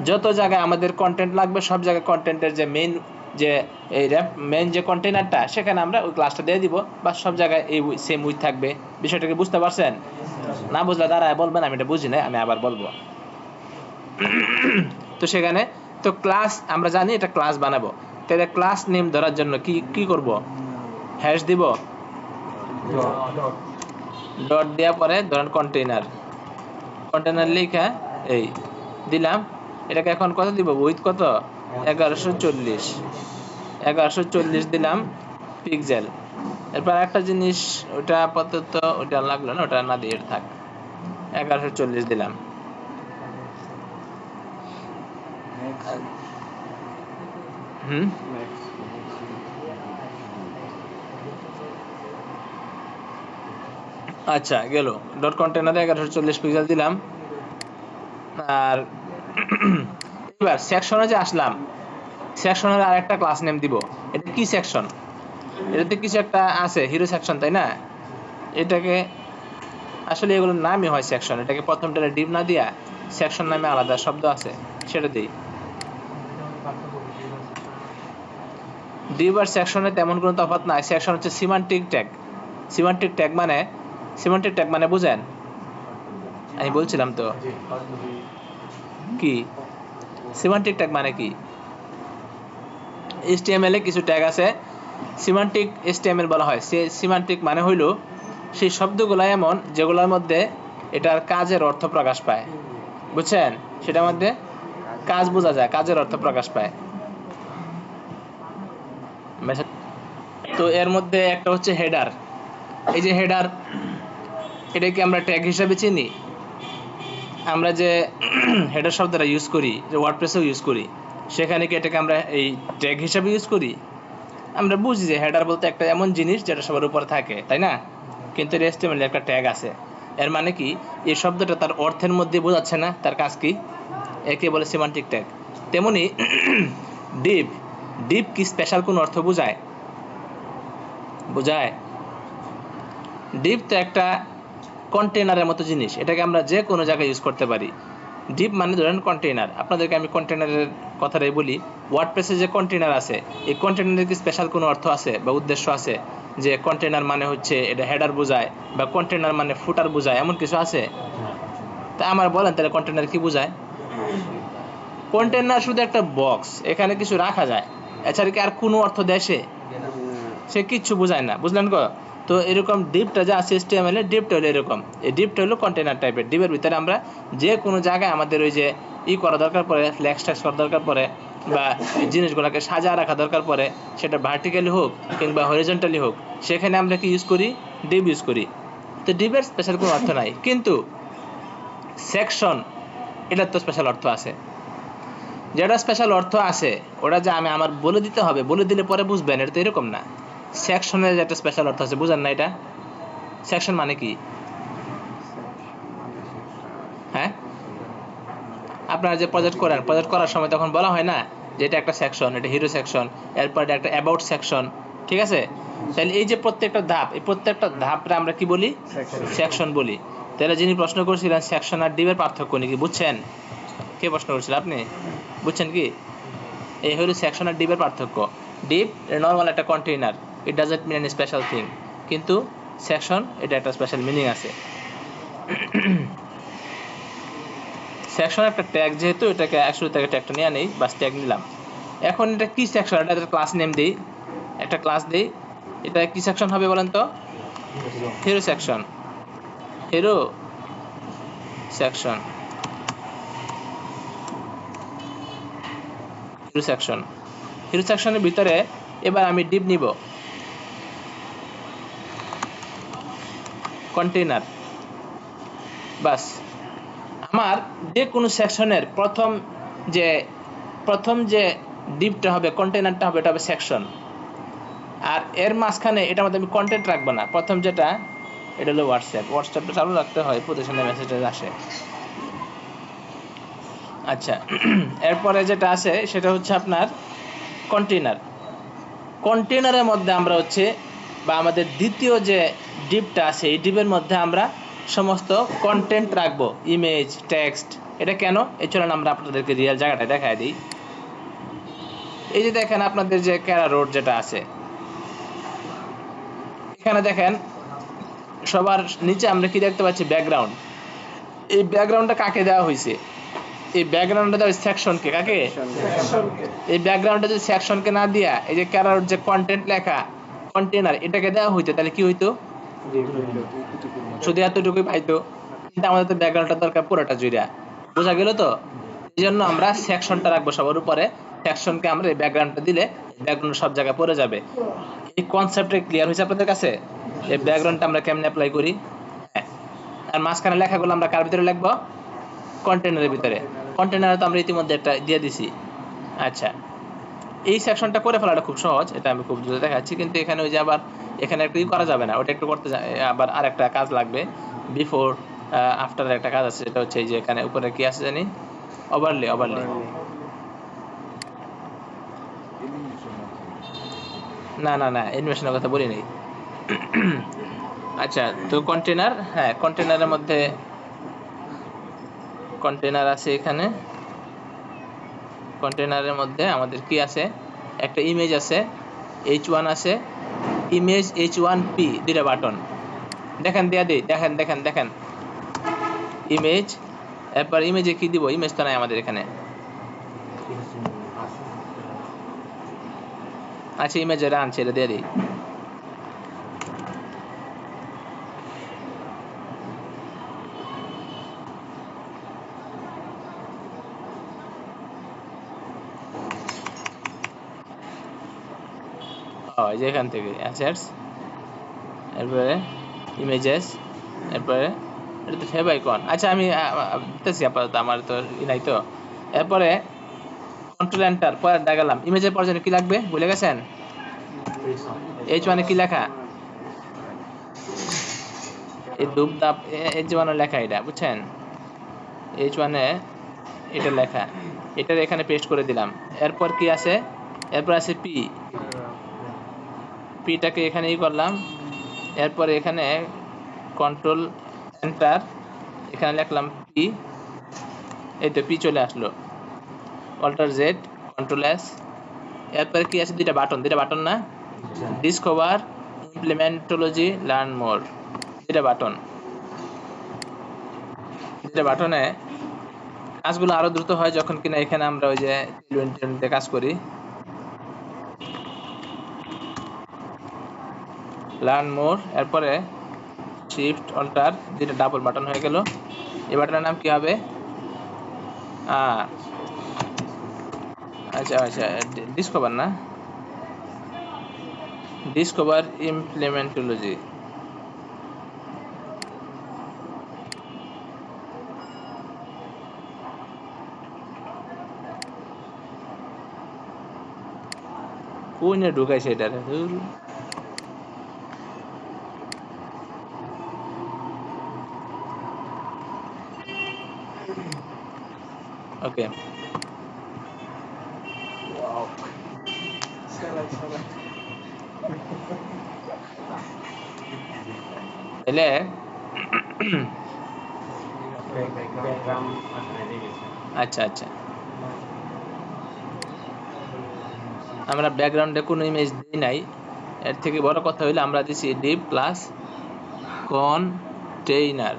যত জায়গায় আমাদের কন্টেন্ট লাগবে সব জায়গায় কন্টেন্টের যে মেইন যে এই মেইন যে কন্টেইনারটা, সেখানে আমরা ওই ক্লাসটা দিয়ে দিব, বা সব জায়গায় এই সেম উইথ থাকবে। বিষয়টাকে বুঝতে পারছেন? না বুঝলে দাঁড়ায় বলবেন, আমি এটা বুঝি না, আমি আবার বলবো। তো সেখানে তো ক্লাস আমরা জানি এটা ক্লাস বানাবো, তাহলে ক্লাস নেম ধরার জন্য কি কি করব? হ্যাশ দিব, ডট দেওয়া পরে ধরেন কন্টেইনার লিখা এই দিলাম। এটাকে এখন কত দিব? উইথ কত? 1140 দিলাম পিক্সেল। এরপর একটা জিনিস, ওটা আপাতত ওটা লাগলো না, ওটা না দিয়ে থাক। 1140 দিলাম। আচ্ছা গেল। ডট কন্টেনারে 1140 পিক্সেল দিলাম। আর এবার সেকশনে যে আসলাম, সেকশনের আর একটা ক্লাস নেম দিব। এটা কি সেকশন? এটাতে কিছু একটা আছে, হিরো সেকশন, তাই না? এটাকে আসলে এগুলোর নামই হয় সেকশন। এটাকে প্রথমটা ডিভ না দিয়া সেকশন নামে আলাদা শব্দ আছে, সেটা দিই। ডিভ আর সেকশনে তেমন কোনো তফাৎ নাই। সেকশন হচ্ছে সিমান্টিক ট্যাগ। সিমান্টিক ট্যাগ মানে বুঝেন? আমি বলছিলাম তো কি সিমান্টিক ট্যাগ মানে কি। HTML এ কিছু ট্যাগ আছে, সিমান্টিক HTML বলা হয়। সিমান্টিক মানে হইল সেই শব্দগুলো এমন যেগুলোর মধ্যে এটার কাজের অর্থ প্রকাশ পায়, বুঝছেন? সেটার মধ্যে কাজ বোঝা যায়, কাজের অর্থ প্রকাশ পায়। তো এর মধ্যে একটা হচ্ছে হেডার। এই যে হেডার, এটাকে আমরা ট্যাগ হিসাবে চিনি। আমরা যে হেডার শব্দটা ইউজ করি, যে ওয়ার্ডপ্রেসেও ইউজ করি, সেখানে কি এটাকে আমরা এই ট্যাগ হিসাবে ইউজ করি? আমরা বুঝি যে হেডার বলতে একটা এমন জিনিস যেটা সবার উপরে থাকে, তাই না? কিন্তু এর HTML একটা ট্যাগ আছে। এর মানে কি, এই শব্দটা তার অর্থের মধ্যে বোঝাচ্ছে না তার কাজ কি, একে বলে সিমান্টিক ট্যাগ। তেমনি ডিপ, ডিপ কি স্পেশাল কোন অর্থ বোঝায়? বোঝায়? ডিপ তো একটা কন্টেনারের মতো জিনিস, এটাকে আমরা যে কোনো জায়গায় ইউজ করতে পারি। ডিপ মানে ধরেন কন্টেনার। আপনাদেরকে আমি কন্টেনারের কথাটাই বলি। ওয়ার্ডপ্রেসে যে কন্টেনার আছে, এই কন্টেনারের কি স্পেশাল কোনো অর্থ আছে বা উদ্দেশ্য আছে? যে কন্টেনার মানে হচ্ছে এটা হেডার বোঝায়, বা কন্টেনার মানে ফুটার বোঝায়, এমন কিছু আছে? তা আমার বলেন তাহলে কন্টেনার কি বোঝায়? কন্টেনার শুধু একটা বক্স, এখানে কিছু রাখা যায়, এছাড়া কি আর কোনো অর্থ দেশে সে কিচ্ছু বোঝায় না, বুঝলেন? তো এরকম ডিপটা যা আছে HTML এর, ডিপটা হলো এরকম। এই ডিপটা হলো কন্টেনার টাইপের। ডিপের ভিতরে আমরা যে কোনো জায়গায় আমাদের ওই যে করা দরকার পড়ে, ফ্ল্যাক্স ট্যাক্স করা দরকার পড়ে, বা জিনিসগুলোকে সাজা রাখা দরকার পড়ে, সেটা ভার্টিক্যালি হোক কিংবা হরিজন্টালি হোক, সেখানে আমরা কি ইউজ করি? ডিপ ইউজ করি। তো ডিপের স্পেশাল কোনো অর্থ নাই, কিন্তু সেকশন, এটার তো স্পেশাল অর্থ আছে। যেটা স্পেশাল অর্থ আছে ওটা যে আমি আমার বলে দিতে হবে, বলে দিলে পরে বুঝবেন, এটা তো এরকম না। সেকশনের যে একটা স্পেশাল অর্থ আছে, বুঝেন না এটা? সেকশন মানে কি? হ্যাঁ, আপনারা যে প্রজেক্ট করেন, প্রজেক্ট করার সময় তখন বলা হয় না যে এটা একটা সেকশন, এটা হিরো সেকশন, এরপর এটা একটা অ্যাবাউট সেকশন, ঠিক আছে? তাহলে এই যে প্রত্যেকটা ধাপ, এই প্রত্যেকটা ধাপটা আমরা কি বলি? সেকশন বলি। তাহলে যিনি প্রশ্ন করেছিলেন সেকশন আর ডিপের পার্থক্য নাকি, বুঝছেন? কে প্রশ্ন করেছিল? আপনি বুঝছেন কি? এই হলো সেকশন আর ডিপের পার্থক্য। ডিপ নর্মাল একটা container, it doesn't mean any special thing, কিন্তু সেকশন এটা একটা স্পেশাল মিনিং আছে। সেকশন একটা ট্যাগ, যেহেতু এটাকে শুরু থেকে ট্যাগটা নিয়ে নেই, বাস ট্যাগ নিলাম। এখন এটা কি সেকশন, এটা একটা ক্লাস নেম দিই, একটা ক্লাস দিই। এটা কি সেকশন হবে বলেন তো? Hero section. Hero section, hero section. Hero সেকশনের ভিতরে এবার আমি ডিপ নিব, কন্টেইনার, বাস। আমার যে কোনো সেকশনের প্রথম যে ডিপটা হবে, কন্টেইনারটা হবে, এটা হবে সেকশন। আর এর মাঝখানে এটার মধ্যে আমি কন্টেন্ট রাখবো না। প্রথম যেটা, এটা হলো হোয়াটসঅ্যাপটা চালু রাখতে হয়, প্রতিষ্ঠানে মেসেজ আসে। আচ্ছা, এরপরে যেটা আছে সেটা হচ্ছে আপনার কন্টেইনার। কন্টেইনারের মধ্যে আমরা হচ্ছে, বা আমাদের দ্বিতীয় যে ডিপটা আছে, এই ডিপের মধ্যে আমরা সমস্ত কন্টেন্ট রাখবো, ইমেজ, টেক্সট। এটা কেন? এই চলেন আমরা আপনাদেরকে রিয়েল জায়গাটা দেখায় দিই। এই যে দেখেন আপনাদের যে ক্যারা রোড যেটা আছে, এখানে দেখেন সবার নিচে আমরা কি দেখতে পাচ্ছি? ব্যাকগ্রাউন্ড। এই ব্যাকগ্রাউন্ডটা কাকে দেওয়া হয়েছে? এই ব্যাকগ্রাউন্ডটা দেওয়া সেকশনকে। কাকে? এই ব্যাকগ্রাউন্ডটা যদি সেকশনকে না দিয়া এই যে ক্যারা রোড যে কন্টেন্ট লেখা, কন্টেইনার, এটাকে দেওয়া হইতো, তাহলে কি হইতো? শুধু এতটুকুই পাইতো। কিন্তু আমাদের তো ব্যাকগ্রাউন্ডটা দরকার পুরোটা জুড়ে, বোঝা গেল তো? এই জন্য আমরা সেকশনটা রাখবো সবার উপরে, সেকশনকে আমরা এই ব্যাকগ্রাউন্ডটা দিলে ব্যাকগ্রাউন্ড সব জায়গায় পড়ে যাবে। এই কনসেপ্টটা ক্লিয়ার হয়েছে আপনাদের কাছে? এই ব্যাকগ্রাউন্ডটা আমরা কেমনে অ্যাপ্লাই করি? হ্যাঁ, আর মাঝখানে লেখাগুলো আমরা কার ভিতরে লিখবো? কন্টেনারের ভিতরে। কন্টেনারে তো আমরা ইতিমধ্যে একটা দিয়ে দিছি। আচ্ছা, এই সেকশনটা করে ফেলাটা খুব সহজ, এটা আমি খুব দ্রুত দেখাচ্ছি। কিন্তু এখানে ওই যে আবার এখানে একটু করা যাবে না, ওটা একটু করতে আবার আর একটা কাজ লাগবে। বিফোর আফটার একটা কাজ আছে, সেটা হচ্ছে এই যে এখানে উপরে কি আছে জানি, ওভারলে। না অ্যানিমেশনের কথা বলি নাই। আচ্ছা, তো কন্টেনার, হ্যাঁ কন্টেনারের মধ্যে কন্টেনার আছে। এখানে কন্টেনারের মধ্যে আমাদের কি আছে? একটা ইমেজ আছে, h1 আছে, ইমেজ h1p, দুইটা বাটন। দেখেন দিয়া দিই, দেখেন ইমেজ। এরপর ইমেজে কি দিব? ইমেজ তো নাই আমাদের এখানে। আচ্ছা, ইমেজে আনছে, এটা দিয়ে দিই। এই যে এখান থেকে অ্যাসেটস, এরপরে ইমেজেস, এরপরে এটা তো ফেভ আইকন। আচ্ছা, আমি দিতেছি আপাতত, আমার তো নাই তো। এরপরে কন্ট্রোল এন্টার, পরে দেখালাম ইমেজের পর কি লাগবে ভুলে গেছেন? h1 এ কি লেখা? এই ধূপধাপ h1 এ লেখা, এটা বুঝছেন? h1 এ এটা লেখা, এটার এখানে পেস্ট করে দিলাম। এরপর কি আছে? এরপর আছে পিটাকে এখানে করলাম। এরপর এখানে কন্ট্রোল এন্টার, এখানে লিখলাম পি, এই তো পি চলে আসলো। Alt Z, control S. এরপরে কি আছে? দুইটা বাটন না? ডিসকভার, ইমপ্লিমেন্টোলজি, লার্ন মোর, দুইটা বাটনে কাজগুলো আরো দ্রুত হয় যখন কিনা এখানে আমরা ওই যে কাজ করি। লার্ন মোর, এরপরে শিফট অল্টার, দুইটা ডাবল বাটন হয়ে গেল। এই বাটনের নাম কি হবে? আচ্ছা ডিসকভার না, ডিসকভার ইমপ্লিমেন্টোলজি। কোনে ঢুকাইছে এটা? ওকে, এলে আচ্ছা, আমরা ব্যাকগ্রাউন্ডে কোনো ইমেজ দিই নাই। এর থেকে বড় কথা হইলো আমরা দিছি ডিভ ক্লাস কন্টেইনারে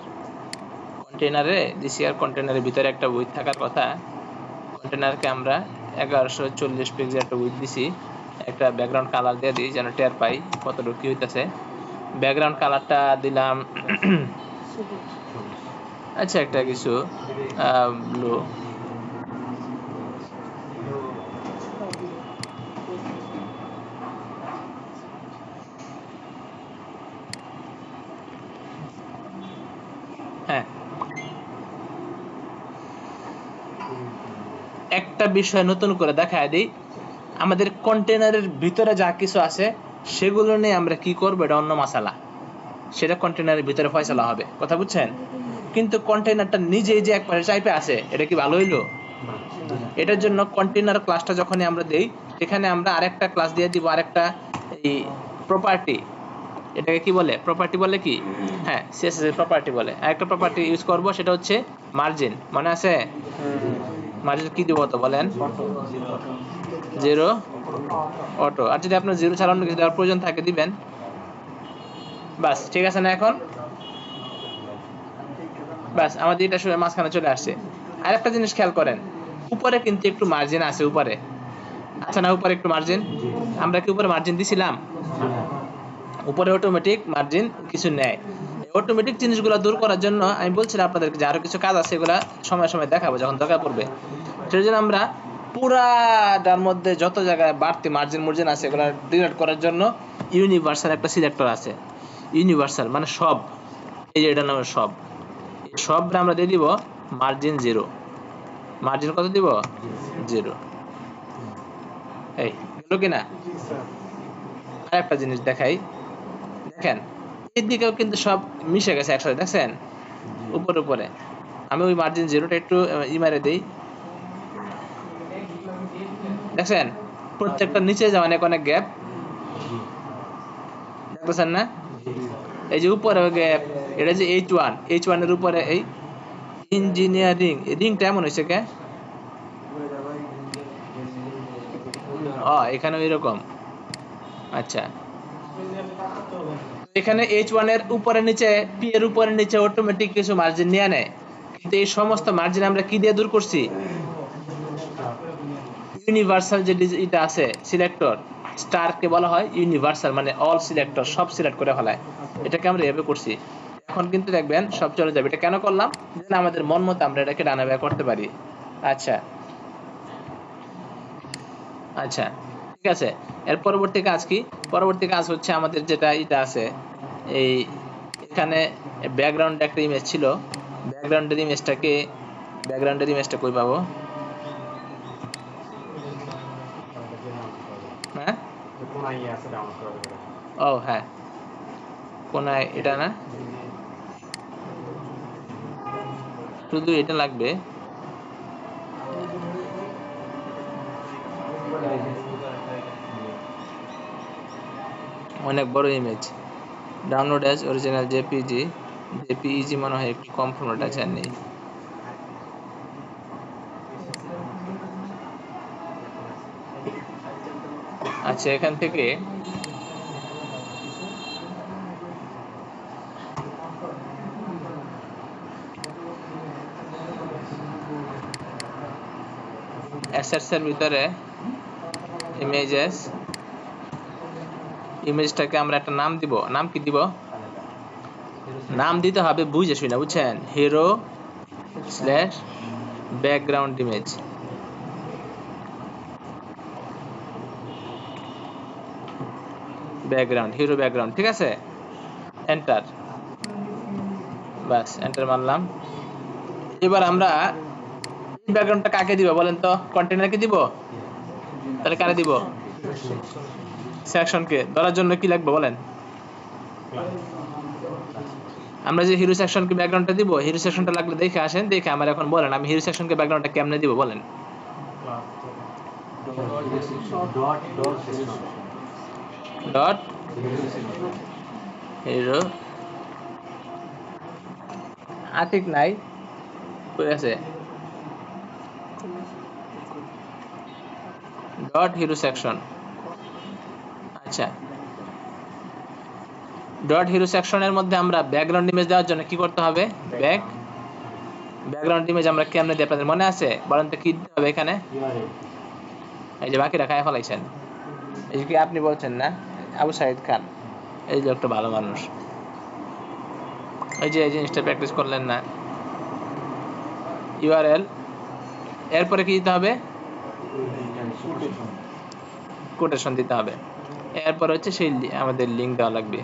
দিছি, আর কন্টেইনারের ভিতরে একটা উইথ থাকার কথা। কন্টেইনারকে আমরা 1140 পিক্সেল একটা উইথ দিছি। একটা ব্যাকগ্রাউন্ড কালার দিয়ে দিই যেন টের পাই কতটুকু কি হইতেছে। ব্যাকগ্রাউন্ড কালারটা দিলাম আচ্ছা একটা কিছু ব্লু। হ্যাঁ, একটা বিষয় নতুন করে দেখায় দিই, আমাদের কন্টেনারের ভিতরে যা কিছু আছে সেগুলো নিয়ে আমরা কি করবো, এটা অন্য মাসালা, সেটা কন্টেনারের ভিতরে ফয়সালা হবে, কথা বুঝছেন? কিন্তু কন্টেনারটা নিজেই যে একবারে চাইপে আছে, এটা কি ভালো হইলো? এটার জন্য কন্টেনার ক্লাসটা যখনই আমরা দেই, সেখানে আমরা আরেকটা ক্লাস দিয়ে দিব, আরেকটা এই প্রপার্টি, এটাকে কি বলে? প্রপার্টি বলে কি? হ্যাঁ, সিএসএস এর প্রপার্টি বলে। আরেকটা প্রপার্টি ইউজ করব, সেটা হচ্ছে মার্জিন। মনে আছে? মার্জিন কি দিব তো বলেন? Zero auto. আর যদি আপনার জিরো ছাড়া অন্য কিছু দেওয়ার প্রয়োজন থাকে দিবেন। বাস, ঠিক আছে না? এখন বাস, আমাদের এটা শুনে মাঝখানে চলে আসছে। আর একটা জিনিস খেয়াল করেন, উপরে কিন্তু একটু মার্জিন আছে উপরে, আচ্ছা না? উপরে একটু মার্জিন, আমরা কি উপরে মার্জিন দিছিলাম? উপরে অটোমেটিক মার্জিন কিছু নেয়। অটোমেটিক জিনিসগুলো দূর করার জন্য আমি বলছিলাম আপনাদেরকে যে আরো কিছু কাজ আছে, এগুলা সময় সময় দেখাবো যখন দরকার পড়বে। সেই জন্য আমরা পুরাটার মধ্যে যত জায়গায় বাড়তি মার্জিন আছে এগুলো ডিলিট করার জন্য ইউনিভার্সাল একটা সিলেক্টর আছে। ইউনিভার্সাল মানে সব, এই যে এটার নাম সব, এই সবটা আমরা দিয়ে দিব মার্জিন 0। মার্জিন কত দিব? 0। এই গেল কিনা? আর একটা জিনিস দেখাই, দেখেন এদিকেও কিন্তু সব মিশে গেছে একসাথে, দেখছেন উপরে উপরে। আমি ওই মার্জিন 0টা একটু ইমারে দেই, দেখছেন প্রত্যেকটা নিচে যে অনেক অনেক গ্যাপ দেখতেছেন না? এই যে উপরে গ্যাপ, এটা যে H1 এর উপরে এই ইঞ্জিনিয়ারিং রিংটা এমন হয়েছে কে? এখানে এরকম। আচ্ছা, এখানে H1 এর উপরে নিচে, P এর উপরে নিচে অটোমেটিক কিছু মার্জিন নিয়ে নেয়, কিন্তু এই সমস্ত মার্জিন আমরা কি দিয়ে দূর করছি? ইউনিভার্সাল যে এটা আছে সিলেক্টর, স্টার কে বলা হয় ইউনিভার্সাল, মানে অল সিলেক্টর, সব সিলেক্ট করে ফেলায়। এটাকে আমরা এভাবে করছি। এখন কিন্তু দেখবেন সব চলে যাবে। এটা কেন করলাম? যেন আমাদের মন মতো আমরা এটাকে ডানা বাঁকা করতে পারি। আচ্ছা আচ্ছা, ঠিক আছে। এর পরবর্তী কাজ কি? পরবর্তী কাজ হচ্ছে আমাদের যেটা এটা আছে, এই এখানে ব্যাকগ্রাউন্ডে একটা ইমেজ ছিল, ব্যাকগ্রাউন্ডের ইমেজটা কই পাবো? হ্যাঁ, ও হ্যাঁ, কোনায় এটা না, শুধু এটা লাগবে। অনেক বড় image, download as original JPEG মনে হয় একটু কম ফরম্যাট আছে, আর নেই। আচ্ছা, এখান থেকে অ্যাসেটস এর ভিতরে ইমেজটাকে আমরা একটা নাম দিব। নাম কি দিব? নাম দিতে হবে বুঝে শুনে, বুঝছেন? Hero slash background image. Background, hero background, ঠিক আছে। এন্টার, বাস এন্টার মারলাম। এবার আমরা এই ব্যাকগ্রাউন্ডটা কাকে দিব বলেন তো? কন্টেনারকে দিব? তাহলে কারে দিব? সেকশনকে। ধরার জন্য কি লাগবে বলেন? আমরা যে হিরো সেকশনকে ব্যাকগ্রাউন্ডটা দিব, হিরো সেকশনটা লাগলে দেখে আসেন, দেখে আমার এখন বলেন আমি হিরো সেকশনকে ব্যাকগ্রাউন্ডটা কেমনে দিব বলেন? ডট হিরো, আতিক নাই, কই আছে? Dot hero section. আচ্ছা, ডট হিরো সেকশনের মধ্যে আমরা ব্যাকগ্রাউন্ড ইমেজ দেওয়ার জন্য কি করতে হবে? ব্যাকগ্রাউন্ড ইমেজ আমরা কেমনে দিই আপনাদের মনে আছে? বলেন তো কি দিতে হবে এখানে? এই যে বাকিরা খায় ফলাইছেন, এই যে কি আপনি বলছেন না, আবু সাইদ খান, এই যে একটা ভালো মানুষ, এই যে এই জিনিসটা প্র্যাকটিস করলেন না। ইউআরএল, এরপরে কি দিতে হবে? কোটেশন দিতে হবে। এরপর হচ্ছে সেই আমাদের লিংক দেওয়া লাগবে।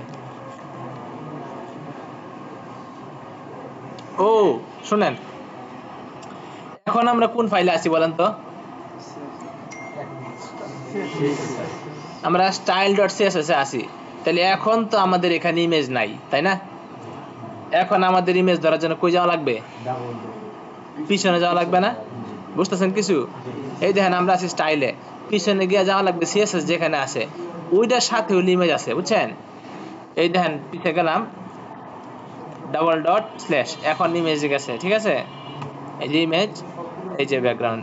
ও শুনেন, এখন আমরা কোন ফাইলে আছি বলেন তো? আমরা style.css এ আছি। তাহলে এখন তো আমাদের এখানে ইমেজ নাই, তাই না? এখন আমাদের ইমেজ ধরার জন্য কই যাওয়া লাগবে? পিছনে যাওয়া লাগবে না? বুঝতেছেন কিছু? এই দেখেন আমরা আছি স্টাইলে, পিছনে গিয়ে যাওয়া লাগবে সিএসএস যেখানে আছে ওইটার সাথে ওই ইমেজ আছে, বুঝছেন? এই দেখেন পিছে গেলাম, ডাবল ডট স্ল্যাশ, এখন ইমেজ গেছে, ঠিক আছে। এই যে ইমেজ, এই যে ব্যাকগ্রাউন্ড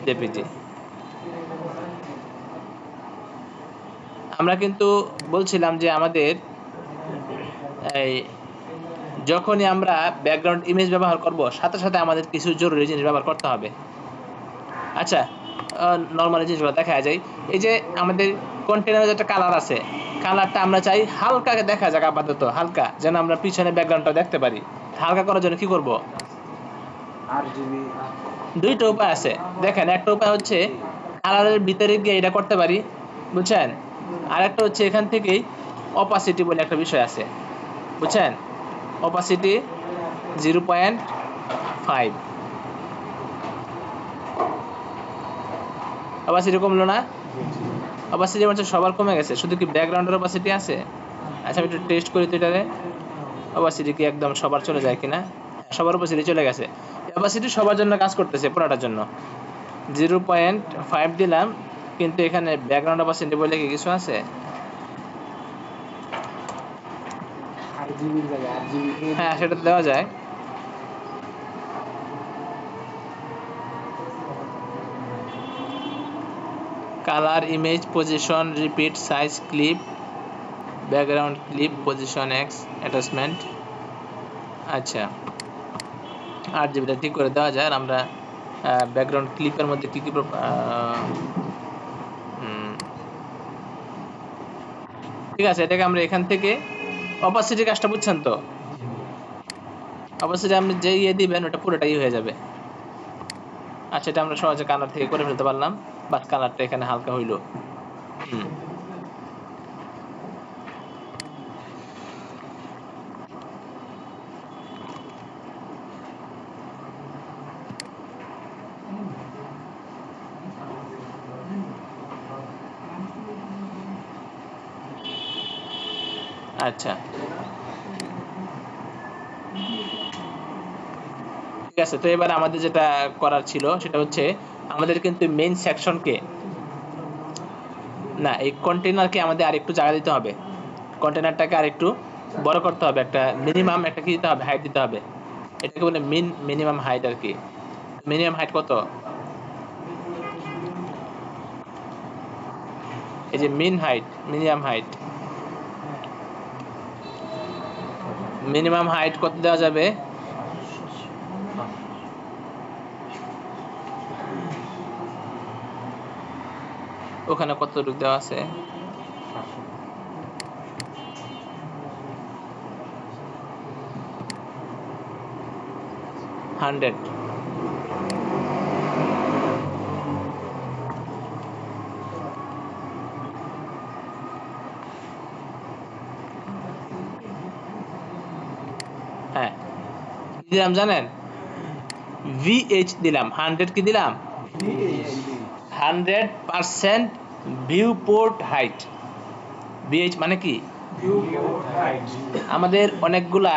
জেপিজি। আমরা কিন্তু বলছিলাম যে আমাদের এই যখনই আমরা ব্যাকগ্রাউন্ড ইমেজ ব্যবহার করব সাথে সাথে আমাদের কিছু জরুরি জিনিস ব্যবহার করতে হবে। আচ্ছা, নরমাল জিনিসগুলো দেখা যায়, এই যে আমাদের কন্টেনারে একটা কালার আছে, কালারটা আমরা চাই হালকা দেখা যাক, আপাতত হালকা, যেন আমরা পিছনে ব্যাকগ্রাউন্ডটা দেখতে পারি। হালকা করার জন্য কি করব? আরজিবি দুইটা উপায় আছে দেখেন, একটা উপায় হচ্ছে কালারের ভিতরে গিয়ে এটা করতে পারি, বুঝছেন? আর একটা হচ্ছে এখান থেকেই অপাসিটি বলে একটা বিষয় আছে, বুঝছেন? অপাসিটি 0.5, অপাসিটি কমলো না? অপাসিটি মানে সবার কমে গেছে, শুধু কি ব্যাকগ্রাউন্ডের অপাসিটি আছে? আচ্ছা আমি একটু টেস্ট করি তো এটারে, অপাসিটি কি একদম সবার চলে যায় কিনা। সবার অপাসিটি চলে গেছে, অপাসিটি সবার জন্য কাজ করতেছে পুরোটার জন্য। 0.5 দিলাম, কিন্তু এখানে ব্যাকগ্রাউন্ড অপাসিটি বলে কি কিছু আছে? আরজিবির জায়গায় আরজিবি হ্যাঁ সেটা দেওয়া যায়। Colour, image, position, repeat, size, clip, background clip, position x, attachment. আচ্ছা, 8 জিবিটা ঠিক করে দেওয়া যায়। আর আমরা ব্যাকগ্রাউন্ড ক্লিপের মধ্যে কী কী ঠিক আছে, এটাকে আমরা এখান থেকে অপাসিটি কাজটা বুঝছেন তো? অপাসিটি আপনি যে ইয়ে দিবেন ওটা পুরোটাই হয়ে যাবে। আচ্ছা, এটা আমরা সহজে কালার থেকে করে ফেলতে পারলাম, বাস কালারটা এখানে হালকা হইলো। আচ্ছা ঠিক আছে, তো এবার আমাদের যেটা করার ছিল সেটা হচ্ছে আমাদের কিন্তু মেইন সেকশনকে, না এই কন্টেনারকে আমাদের আরেকটু জায়গা দিতে হবে, কন্টেনারটাকে আরেকটু বড় করতে হবে, একটা মিনিমাম একটা কি দিতে হবে, হাইট দিতে হবে। এটাকে বলে মিনিমাম হাইট আর কি। মিনিমাম হাইট কত? এই যে মিনিমাম হাইট কত দেওয়া যাবে? ওখানে কতটুকু দেওয়া আছে? 100। হ্যাঁ, কি দিলাম জানেন? VH দিলাম, 100 কি দিলাম? 100% ভিউ পোর্ট হাইট। VH মানে কি? আমাদের অনেকগুলা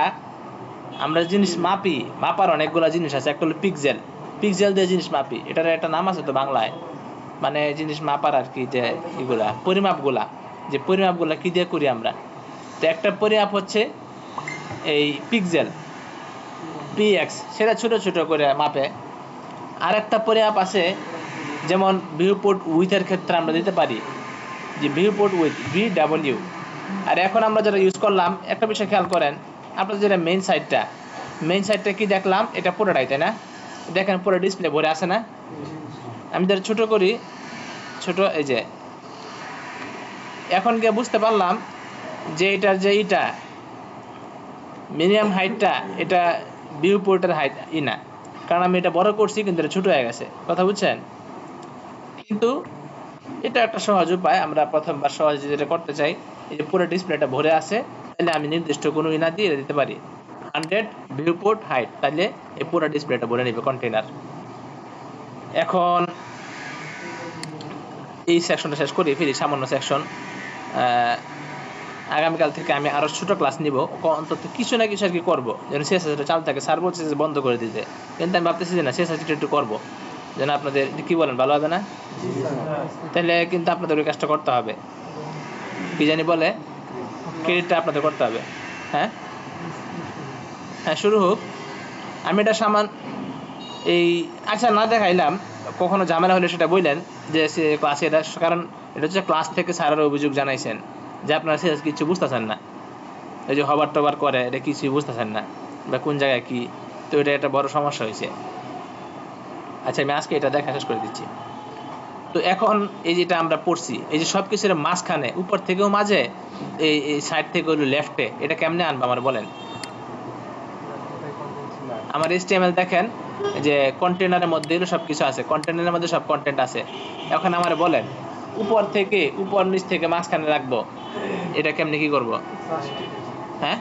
আমরা জিনিস মাপি, মাপার অনেকগুলা জিনিস আছে। একটা হলো পিক্সেল দিয়ে জিনিস মাপি, এটার একটা নাম আছে তো বাংলায়, মানে জিনিস মাপার আর কি, যে এগুলা পরিমাপগুলা কি দিয়ে করি আমরা। তো একটা পরিমাপ হচ্ছে এই পিক্সেল, PX, সেটা ছোট ছোট করে মাপে। আর একটা পরিমাপ আছে, যেমন ভিউপোর্ট উইথের ক্ষেত্রে আমরা দিতে পারি যে ভিউপোর্ট উইথ VW। আর এখন আমরা যেটা ইউজ করলাম, একটা বিষয় খেয়াল করেন, আপনাদের যেটা মেইন সাইডটা কি দেখলাম, এটা পুরোটাই, তাই না? দেখেন পুরো ডিসপ্লে ভরে আছে না? আমি যেটা ছোট করি, ছোট এই যে, এখন গিয়ে বুঝতে পারলাম যে এটার যে এটা মিনিমাম হাইটটা, এটা ভিউপোর্টের হাইট না, কারণ আমি এটা বড় করছি কিন্তু এটা ছোট হয়ে গেছে, কথা বুঝছেন? কিন্তু এটা একটা সহজ উপায়, আমরা প্রথমবার সহজ যেটা করতে চাই, এই যে পুরো ডিসপ্লেটা ভরে আছে, তাহলে আমি নির্দিষ্ট কোনো না দিয়ে দিতে পারি 100 ভিউপোর্ট হাইট, তাহলে এই পুরো ডিসপ্লেটা ভরে নেবে কন্টেনার। এখন এই সেকশনটা শেষ করি, ফিরি সামান্য সেকশন। আগামীকাল থেকে আমি আরও ছোটো ক্লাস নিব, অন্তত কিছু না কিছু আর কি করবো, যেন CSS চালু থাকে। স্যার বলছে যে বন্ধ করে দিতে, কিন্তু আমি ভাবতেছি যে না, CSS একটু করবো, যেন আপনাদের কি বলেন, ভালো হবে না? তাহলে কিন্তু আপনাদের ওই কাজটা করতে হবে, কি জানি বলে, ক্রেডিটটা আপনাদের করতে হবে। হ্যাঁ হ্যাঁ, শুরু হোক। আমি এটা এই আচ্ছা না দেখাইলাম, কখনো ঝামেলা হলে সেটা বললেন যে সে ক্লাসে এটা, কারণ এটা হচ্ছে ক্লাস থেকে স্যারের অভিযোগ জানাইছেন যে আপনারা CSS কিছু বুঝতেছেন না, এই যে হবার টবার করে এটা কিছুই বুঝতেছেন না, বা কোন জায়গায় কি, তো এটা একটা বড় সমস্যা হয়েছে। আচ্ছা আমি আজকে এটা দেখা শেষ করে দিচ্ছি। তো এখন এই যেটা আমরা পড়ছি, এই যে সব কিছুর মাঝখানে, উপর থেকেও মাঝে, এই সাইড থেকে হলো লেফটে, এটা কেমনে আনবো আমার বলেন? আমার HTML দেখেন যে কন্টেনারের মধ্যে সবকিছু আছে, কন্টেনারের মধ্যে সব কন্টেন্ট আছে। এখন আমারে বলেন উপর থেকে উপর নিচ থেকে মাঝখানে রাখবো, এটা কেমনে কি করব? হ্যাঁ,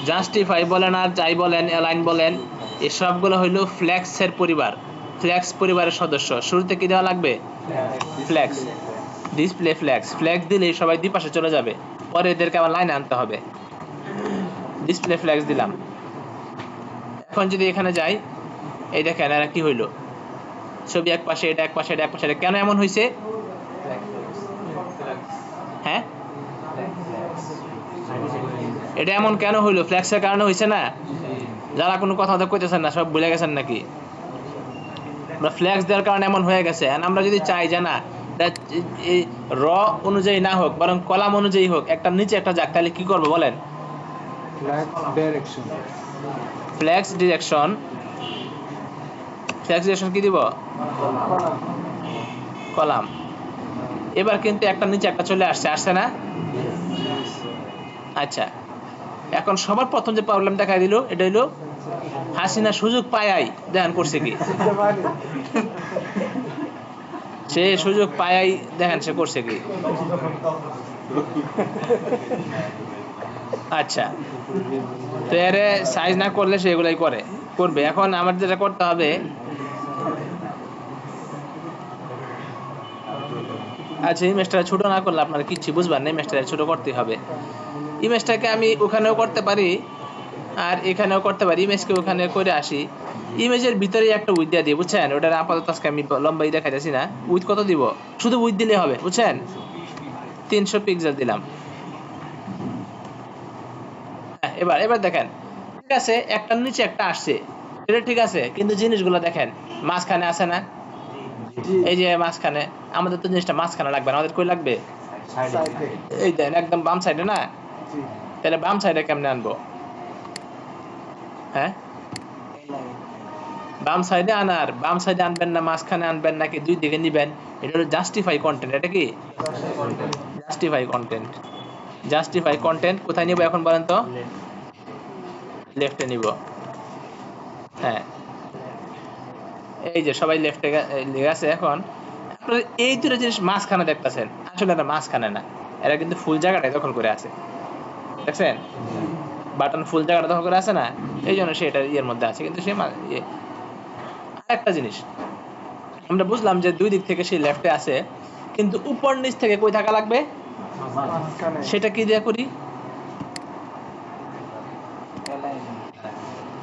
জাস্টিফাই বলেন আর যাই বলেন, অ্যালাইন বলেন, এই সবগুলো হইল ফ্ল্যাক্সের পরিবার, ফ্ল্যাক্স পরিবারের সদস্য। শুরুতে কি দেওয়া লাগবে? Flax, display flax. ফ্ল্যাক্স দিলে সবাই দুই পাশে চলে যাবে, পরে এদেরকে আবার লাইনে আনতে হবে। ডিসপ্লে ফ্ল্যাক্স দিলাম। এখন যদি এখানে যাই, এই দেখেন এরা কি হইলো, ছবি এক পাশে, এটা এক পাশে, এটা এক পাশে। এটা কেন এমন হয়েছে? হ্যাঁ, এটা এমন কেন হইলো? ফ্ল্যাক্সের কারণে হয়েছে না? যারা কোনো কথা কইতেছেন না, সব ভুলে গেছেন নাকি? ফ্ল্যাক্স দেওয়ার কারণে এমন হয়ে গেছে। আমরা যদি চাই যে না র অনুযায়ী না হোক, বরং কলাম অনুযায়ী হোক, একটা নিচে একটা যাক, তাহলে কি করবো বলেন? Flax direction. ফ্ল্যাক্স ডিরেকশন কি দিব? কলাম। এবার কিন্তু একটা নিচে একটা চলে আসছে, আসছে না? আচ্ছা, এখন সবার প্রথম যে প্রবলেম দেখা দিল, এটা হইলো হাসিনা সুযোগ পায়াই দেখেন করছে কি। সে সুযোগ পায়াই দেখেন সে করছে কি। আচ্ছা, তো এর সাইজ না করলে সে এগুলাই করবে। এখন আমার যেটা করতে হবে, আচ্ছা ইমেজটা ছোট না করলে আপনারা কিচ্ছু বুঝবেন না, ইমেজটা ছোট করতে হবে। ইমেজটাকে আমি ওখানেও করতে পারি আর এখানেও করতে পারি, ইমেজকে ওখানে করে আসি। ইমেজের ভিতরে একটা উইথ দিয়ে দিই, বুঝছেন? ওটার আপাতত আজকে আমি লম্বাই দেখাইতেছি না। উইথ কত দিব? শুধু উইথ দিলে হবে, বুঝছেন? 300 পিক্সেল দিলাম। হ্যাঁ, এবার দেখেন, ঠিক আছে, একটার নিচে একটা আসছে, এটা ঠিক আছে, কিন্তু জিনিসগুলো দেখেন মাঝখানে আছে না? এই যে মাঝখানে, আমাদের তো জিনিসটা মাঝখানে লাগবে না, আমাদের কই লাগবে? এই দেন একদম বাম সাইডে না? তাহলে বাম সাইডে কেমনে আনবো? হ্যাঁ, বাম সাইডে আনার, বাম সাইডে আনবেন না মাঝখানে আনবেন নাকি দুই দিকে নিবেন? এটা হলো জাস্টিফাই কন্টেন্ট। এটা কি জাস্টিফাই কন্টেন্ট? জাস্টিফাই কন্টেন্ট কোথায় নিব এখন বলেন তো? লেফটে নিব। হ্যাঁ, এই যে সবাই লেফটে লেগে আছে। এখন আপনারা এই দুটো জিনিস মাঝখানে দেখতেছেন, আসলে এটা মাঝখানে না, এরা কিন্তু ফুল জায়গাটাই দখল করে আছে, দেখছেন? বাটন ফুল জায়গাটা দখল করে আছে না, এই জন্য সে এটা ইয়ের মধ্যে আছে, কিন্তু সে একটা জিনিস আমরা বুঝলাম যে দুই দিক থেকে সে লেফটে আছে, কিন্তু উপর নিচ থেকে কই থাকা লাগবে? সেটা কি দিয়া করি?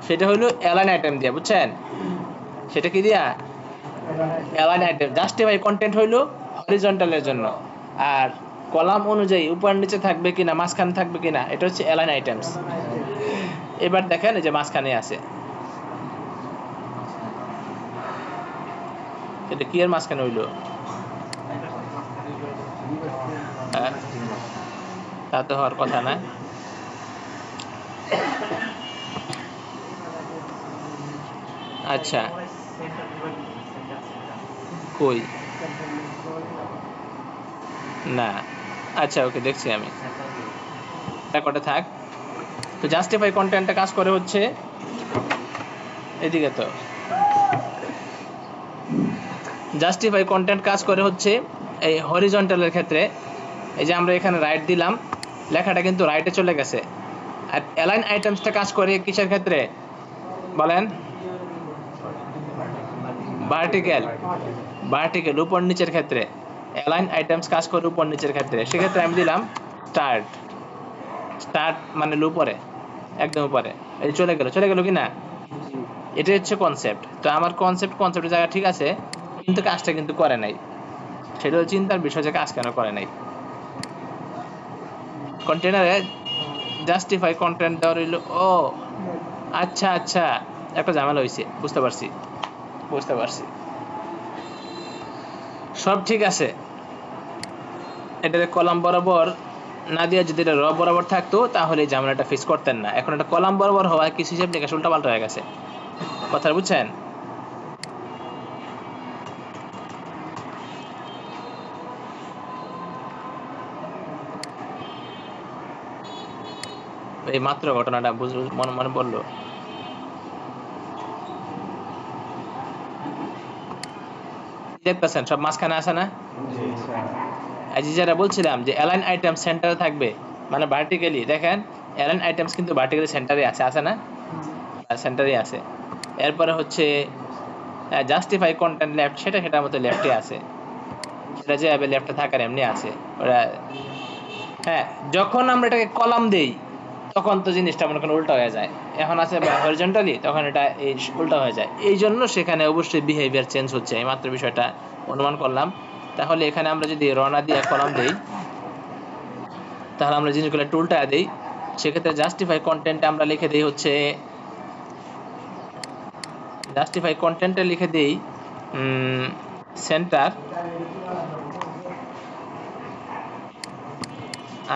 সেটা হলো অ্যালাইন আইটেম দিয়া, বুঝছেন? সেটা কি দিয়া? Align item. জাস্টিফাই কন্টেন্ট হইলো হরিজন্টালের জন্য, আর কলাম অনুযায়ী উপর নিচে থাকবে কিনা, মাঝখানে থাকবে কিনা, এটা হচ্ছে অ্যালাইন আইটেমস। এবার দেখেন এই যে মাঝখানে আছে, এটা কি এর মাঝখানে হইলো? হ্যাঁ, তা তো হওয়ার কথা না। আচ্ছা, কই না? আচ্ছা ওকে, দেখছি আমি, রেকর্ডে থাক। তো জাস্টিফাই কন্টেন্টটা কাজ করে হচ্ছে এদিকে, তো জাস্টিফাই কন্টেন্ট কাজ করে হচ্ছে এই হরিজন্টালের ক্ষেত্রে। এই যে আমরা এখানে রাইট দিলাম, লেখাটা কিন্তু রাইটে চলে গেছে। আর অ্যালাইন আইটেমসটা কাজ করে কিসের ক্ষেত্রে বলেন? ভার্টিক্যাল, ভার্টিক্যাল উপর নিচের ক্ষেত্রে। অ্যালাইন আইটেমস কাজ করে উপর নিচের ক্ষেত্রে। সেক্ষেত্রে আমি দিলাম স্টার্ট। স্টার্ট মানে উপরে, একদম উপরে। এই চলে গেল কি না? এটা হচ্ছে কনসেপ্ট। তো আমার কনসেপ্টের জায়গা ঠিক আছে, কিন্তু কাজটা কিন্তু করে নাই। সেটা হচ্ছে চিন্তার বিষয় যে কাজ কেন করে নাই। কন্টেনারে জাস্টিফাই কন্টেন্ট দেওয়ার হইলো, ও আচ্ছা আচ্ছা, একটা ঝামেলা হয়েছে, বুঝতে পারছি, সব ঠিক আছে। এটা কলাম বরাবর না দিয়ে যদি এটা র বরাবর থাকতো, তাহলে এই ঝামেলাটা ফেস করতেন না। এখন এটা কলাম বরাবর হওয়ায় কিছু হিসাব নিকাশ উল্টা পাল্টা হয়ে গেছে, কথা বুঝছেন? এই মাত্র ঘটনাটা মনে মনে পড়লো। দেখতেছেন সব মাঝখানে আছে না? আজ যারা বলছিলাম যে অ্যালাইন আইটেম সেন্টারে থাকবে, মানে ভার্টিক্যালি দেখেন অ্যালাইন আইটেমস কিন্তু ভার্টিক্যালি সেন্টারে আছে না? সেন্টারে আছে। এরপরে হচ্ছে জাস্টিফাই কন্টেন্ট লেফট, সেটার মতো লেফটে আছে, সেটা যে লেফটে থাকার এমনি আছে ওরা। হ্যাঁ, যখন আমরা এটাকে কলাম দেই তখন তো জিনিসটা মনে করেন উল্টা হয়ে যায়। এখন আছে হরিজন্টালি, তখন এটা এই উল্টা হয়ে যায়। এই জন্য সেখানে অবশ্যই বিহেভিয়ার চেঞ্জ হচ্ছে, এই মাত্র বিষয়টা অনুমান করলাম। তাহলে এখানে আমরা যদি রনা দিয়ে কলাম দেই, তাহলে আমরা জিনিসগুলো একটু উল্টা দিই। সেক্ষেত্রে জাস্টিফাই কন্টেন্টে আমরা লিখে দিই হচ্ছে, জাস্টিফাই কন্টেন্টে লিখে দিই সেন্টার,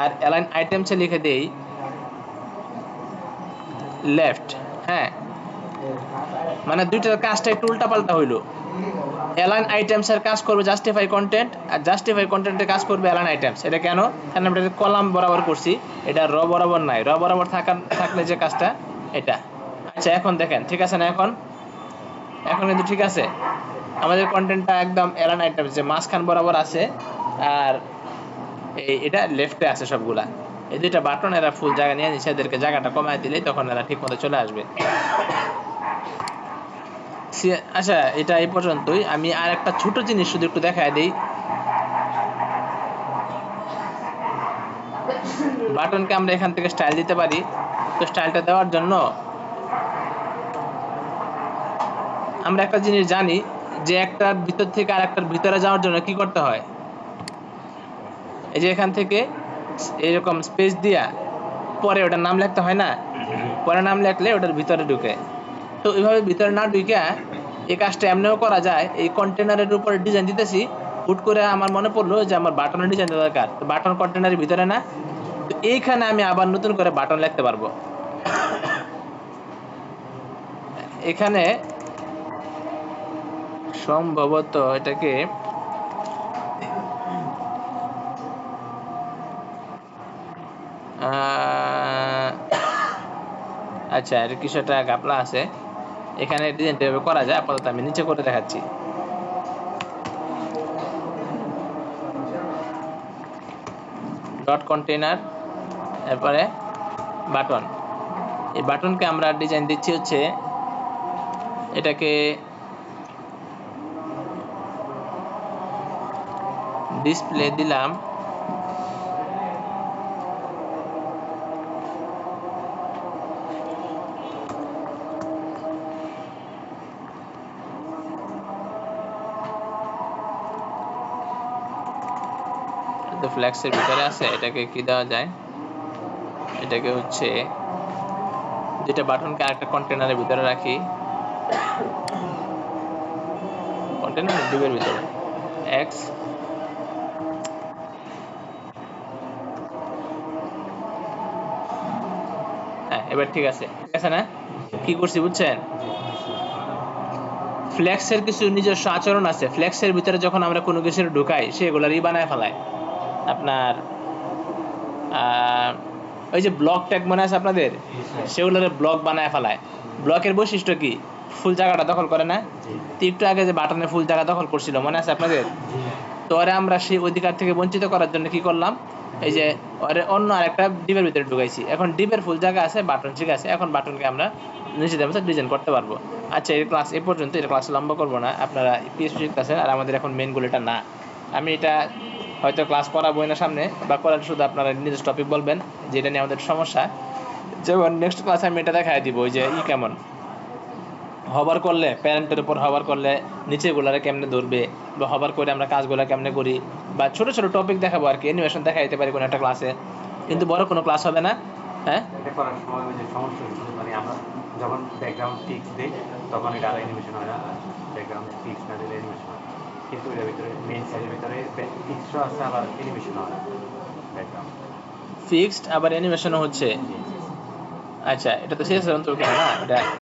আর অ্যালাইন আইটেমসে লিখে দেই লেফট। হ্যাঁ, মানে দুইটার কাজটা একটু উল্টাপাল্টা হইলো। অ্যালাইন আইটেমস এর কাজ করবে জাস্টিফাই কন্টেন্ট, আর জাস্টিফাই কন্টেন্টের কাজ করবে অ্যালাইন আইটেমস। এটা কেন? কারণ আমরা এটা কলাম বরাবর করছি, এটা র বরাবর নাই। র বরাবর থাকলে যে কাজটা এটা। আচ্ছা এখন দেখেন ঠিক আছে না? এখন কিন্তু ঠিক আছে। আমাদের কন্টেন্টটা একদম অ্যালাইন আইটেমস যে মাঝখান বরাবর আছে, আর এটা লেফটে আছে সবগুলা। এই দুইটা বাটন এরা ফুল জায়গা নিয়ে নিচ্ছে, এদেরকে জায়গাটা কমায় দিলেই তখন এরা ঠিক মতো চলে আসবে। আচ্ছা, এটা এই পর্যন্তই। আমি আর একটা ছোট জিনিস শুধু একটু দেখায় দিই। বাটনকে আমরা এখান থেকে স্টাইল দিতে পারি। তো স্টাইলটা দেওয়ার জন্য আমরা একটা জিনিস জানি যে একটার ভিতর থেকে আরেকটার ভিতরে যাওয়ার জন্য কি করতে হয়। এই যে এখান থেকে এরকম স্পেস দিয়া পরে ওটার নাম লিখতে হয় না? পরে নাম লিখলে ওটার ভিতরে ঢুকে। তো এইভাবে ভিতরে না ঢুকে এই কাজটা এমনিও করা যায়। এই কন্টেনারের উপরে ডিজাইন দিতেছি, হুট করে আমার মনে পড়লো যে আমার বাটনের ডিজাইন দরকার। তো বাটন কন্টেনারের ভিতরে না, তো এইখানে আমি আবার নতুন করে বাটন লিখতে পারবো। এখানে সম্ভবত এটাকে আচ্ছা, এর কিছু একটা গাপলা আছে এখানে, ডিজাইনটা এভাবে করা যায়। আপাতত আমি নিচে করে দেখাচ্ছি। ডট কন্টেনার, এরপরে বাটন। এই বাটনকে আমরা ডিজাইন দিচ্ছি হচ্ছে এটাকে ডিসপ্লে দিলাম, ফ্ল্যাক্সের ভিতরে আছে। এটাকে কি দেওয়া যায়? এটাকে হচ্ছে যেটা বাটনকে আরেকটা কন্টেনারের ভিতরে রাখি, কন্টেনার ডিবের ভিতরে এক্স। হ্যাঁ, এবার ঠিক আছে না? কি করছি বুঝছেন? ফ্লেক্সের কিছু নিজস্ব আচরণ আছে। ফ্লেক্সের ভিতরে যখন আমরা কোনো কিছু ঢুকাই সেগুলোরই বানায় ফেলায়। আপনার ওই যে ব্লক ট্যাগ মনে আছে আপনাদের, সেগুলোর ব্লক বানায় ফেলায়। ব্লকের বৈশিষ্ট্য কি? ফুল জায়গাটা দখল করে না? একটু আগে যে বাটনে ফুল জায়গা দখল করছিল মনে আছে আপনাদের? তো ওরে আমরা সেই অধিকার থেকে বঞ্চিত করার জন্য কি করলাম, এই যে ওরে অন্য আরেকটা ডিপের ভিতরে ঢুকাইছি। এখন ডিপের ফুল জায়গা আছে, বাটন ঠিক আছে। এখন বাটনকে আমরা নিজেদের মতো ডিজাইন করতে পারবো। আচ্ছা, এই ক্লাস এই পর্যন্ত। এটা ক্লাস লম্বা করবো না, আপনারা পিএইচপি শিখতেছেন আর আমাদের এখন মেন গোল এটা না। আমি এটা হয়তো ক্লাস করাবো না সামনে, বা করার শুধু আপনারা নিজের টপিক বলবেন যেটা নিয়ে আমাদের সমস্যা। যেমন নেক্সট ক্লাসে আমি এটা দেখাই দিব, ওই যে কেমন হবার করলে, প্যারেন্টের উপর হবার করলে নিচে গুলারে কেমনে ধরবে, বা হবার করে আমরা কাজগুলো কেমনে করি, বা ছোট ছোট টপিক দেখাবো আর কি। অ্যানিমেশন দেখা দিতে পারি কোনো একটা ক্লাসে, কিন্তু বড় কোনো ক্লাস হবে না। হ্যাঁ, এটা করার সময় ওই যে সমস্যা হচ্ছে, মানে আমরা যখন ব্যাকগ্রাউন্ড টিক্স দিই তখন এটা আর অ্যানিমেশন হয় না। ব্যাকগ্রাউন্ড টিক্স না দিলে অ্যানিমেশন হয়, কিন্তু এর ভিতরে মেইন সাইজের ভিতরে টিক্সও আছে, আবার অ্যানিমেশন হয় না। ব্যাকগ্রাউন্ড ফিক্সড আবার অ্যানিমেশনও হচ্ছে। আচ্ছা, এটা তো শেষ অন্তর্ভুক্ত না, এটা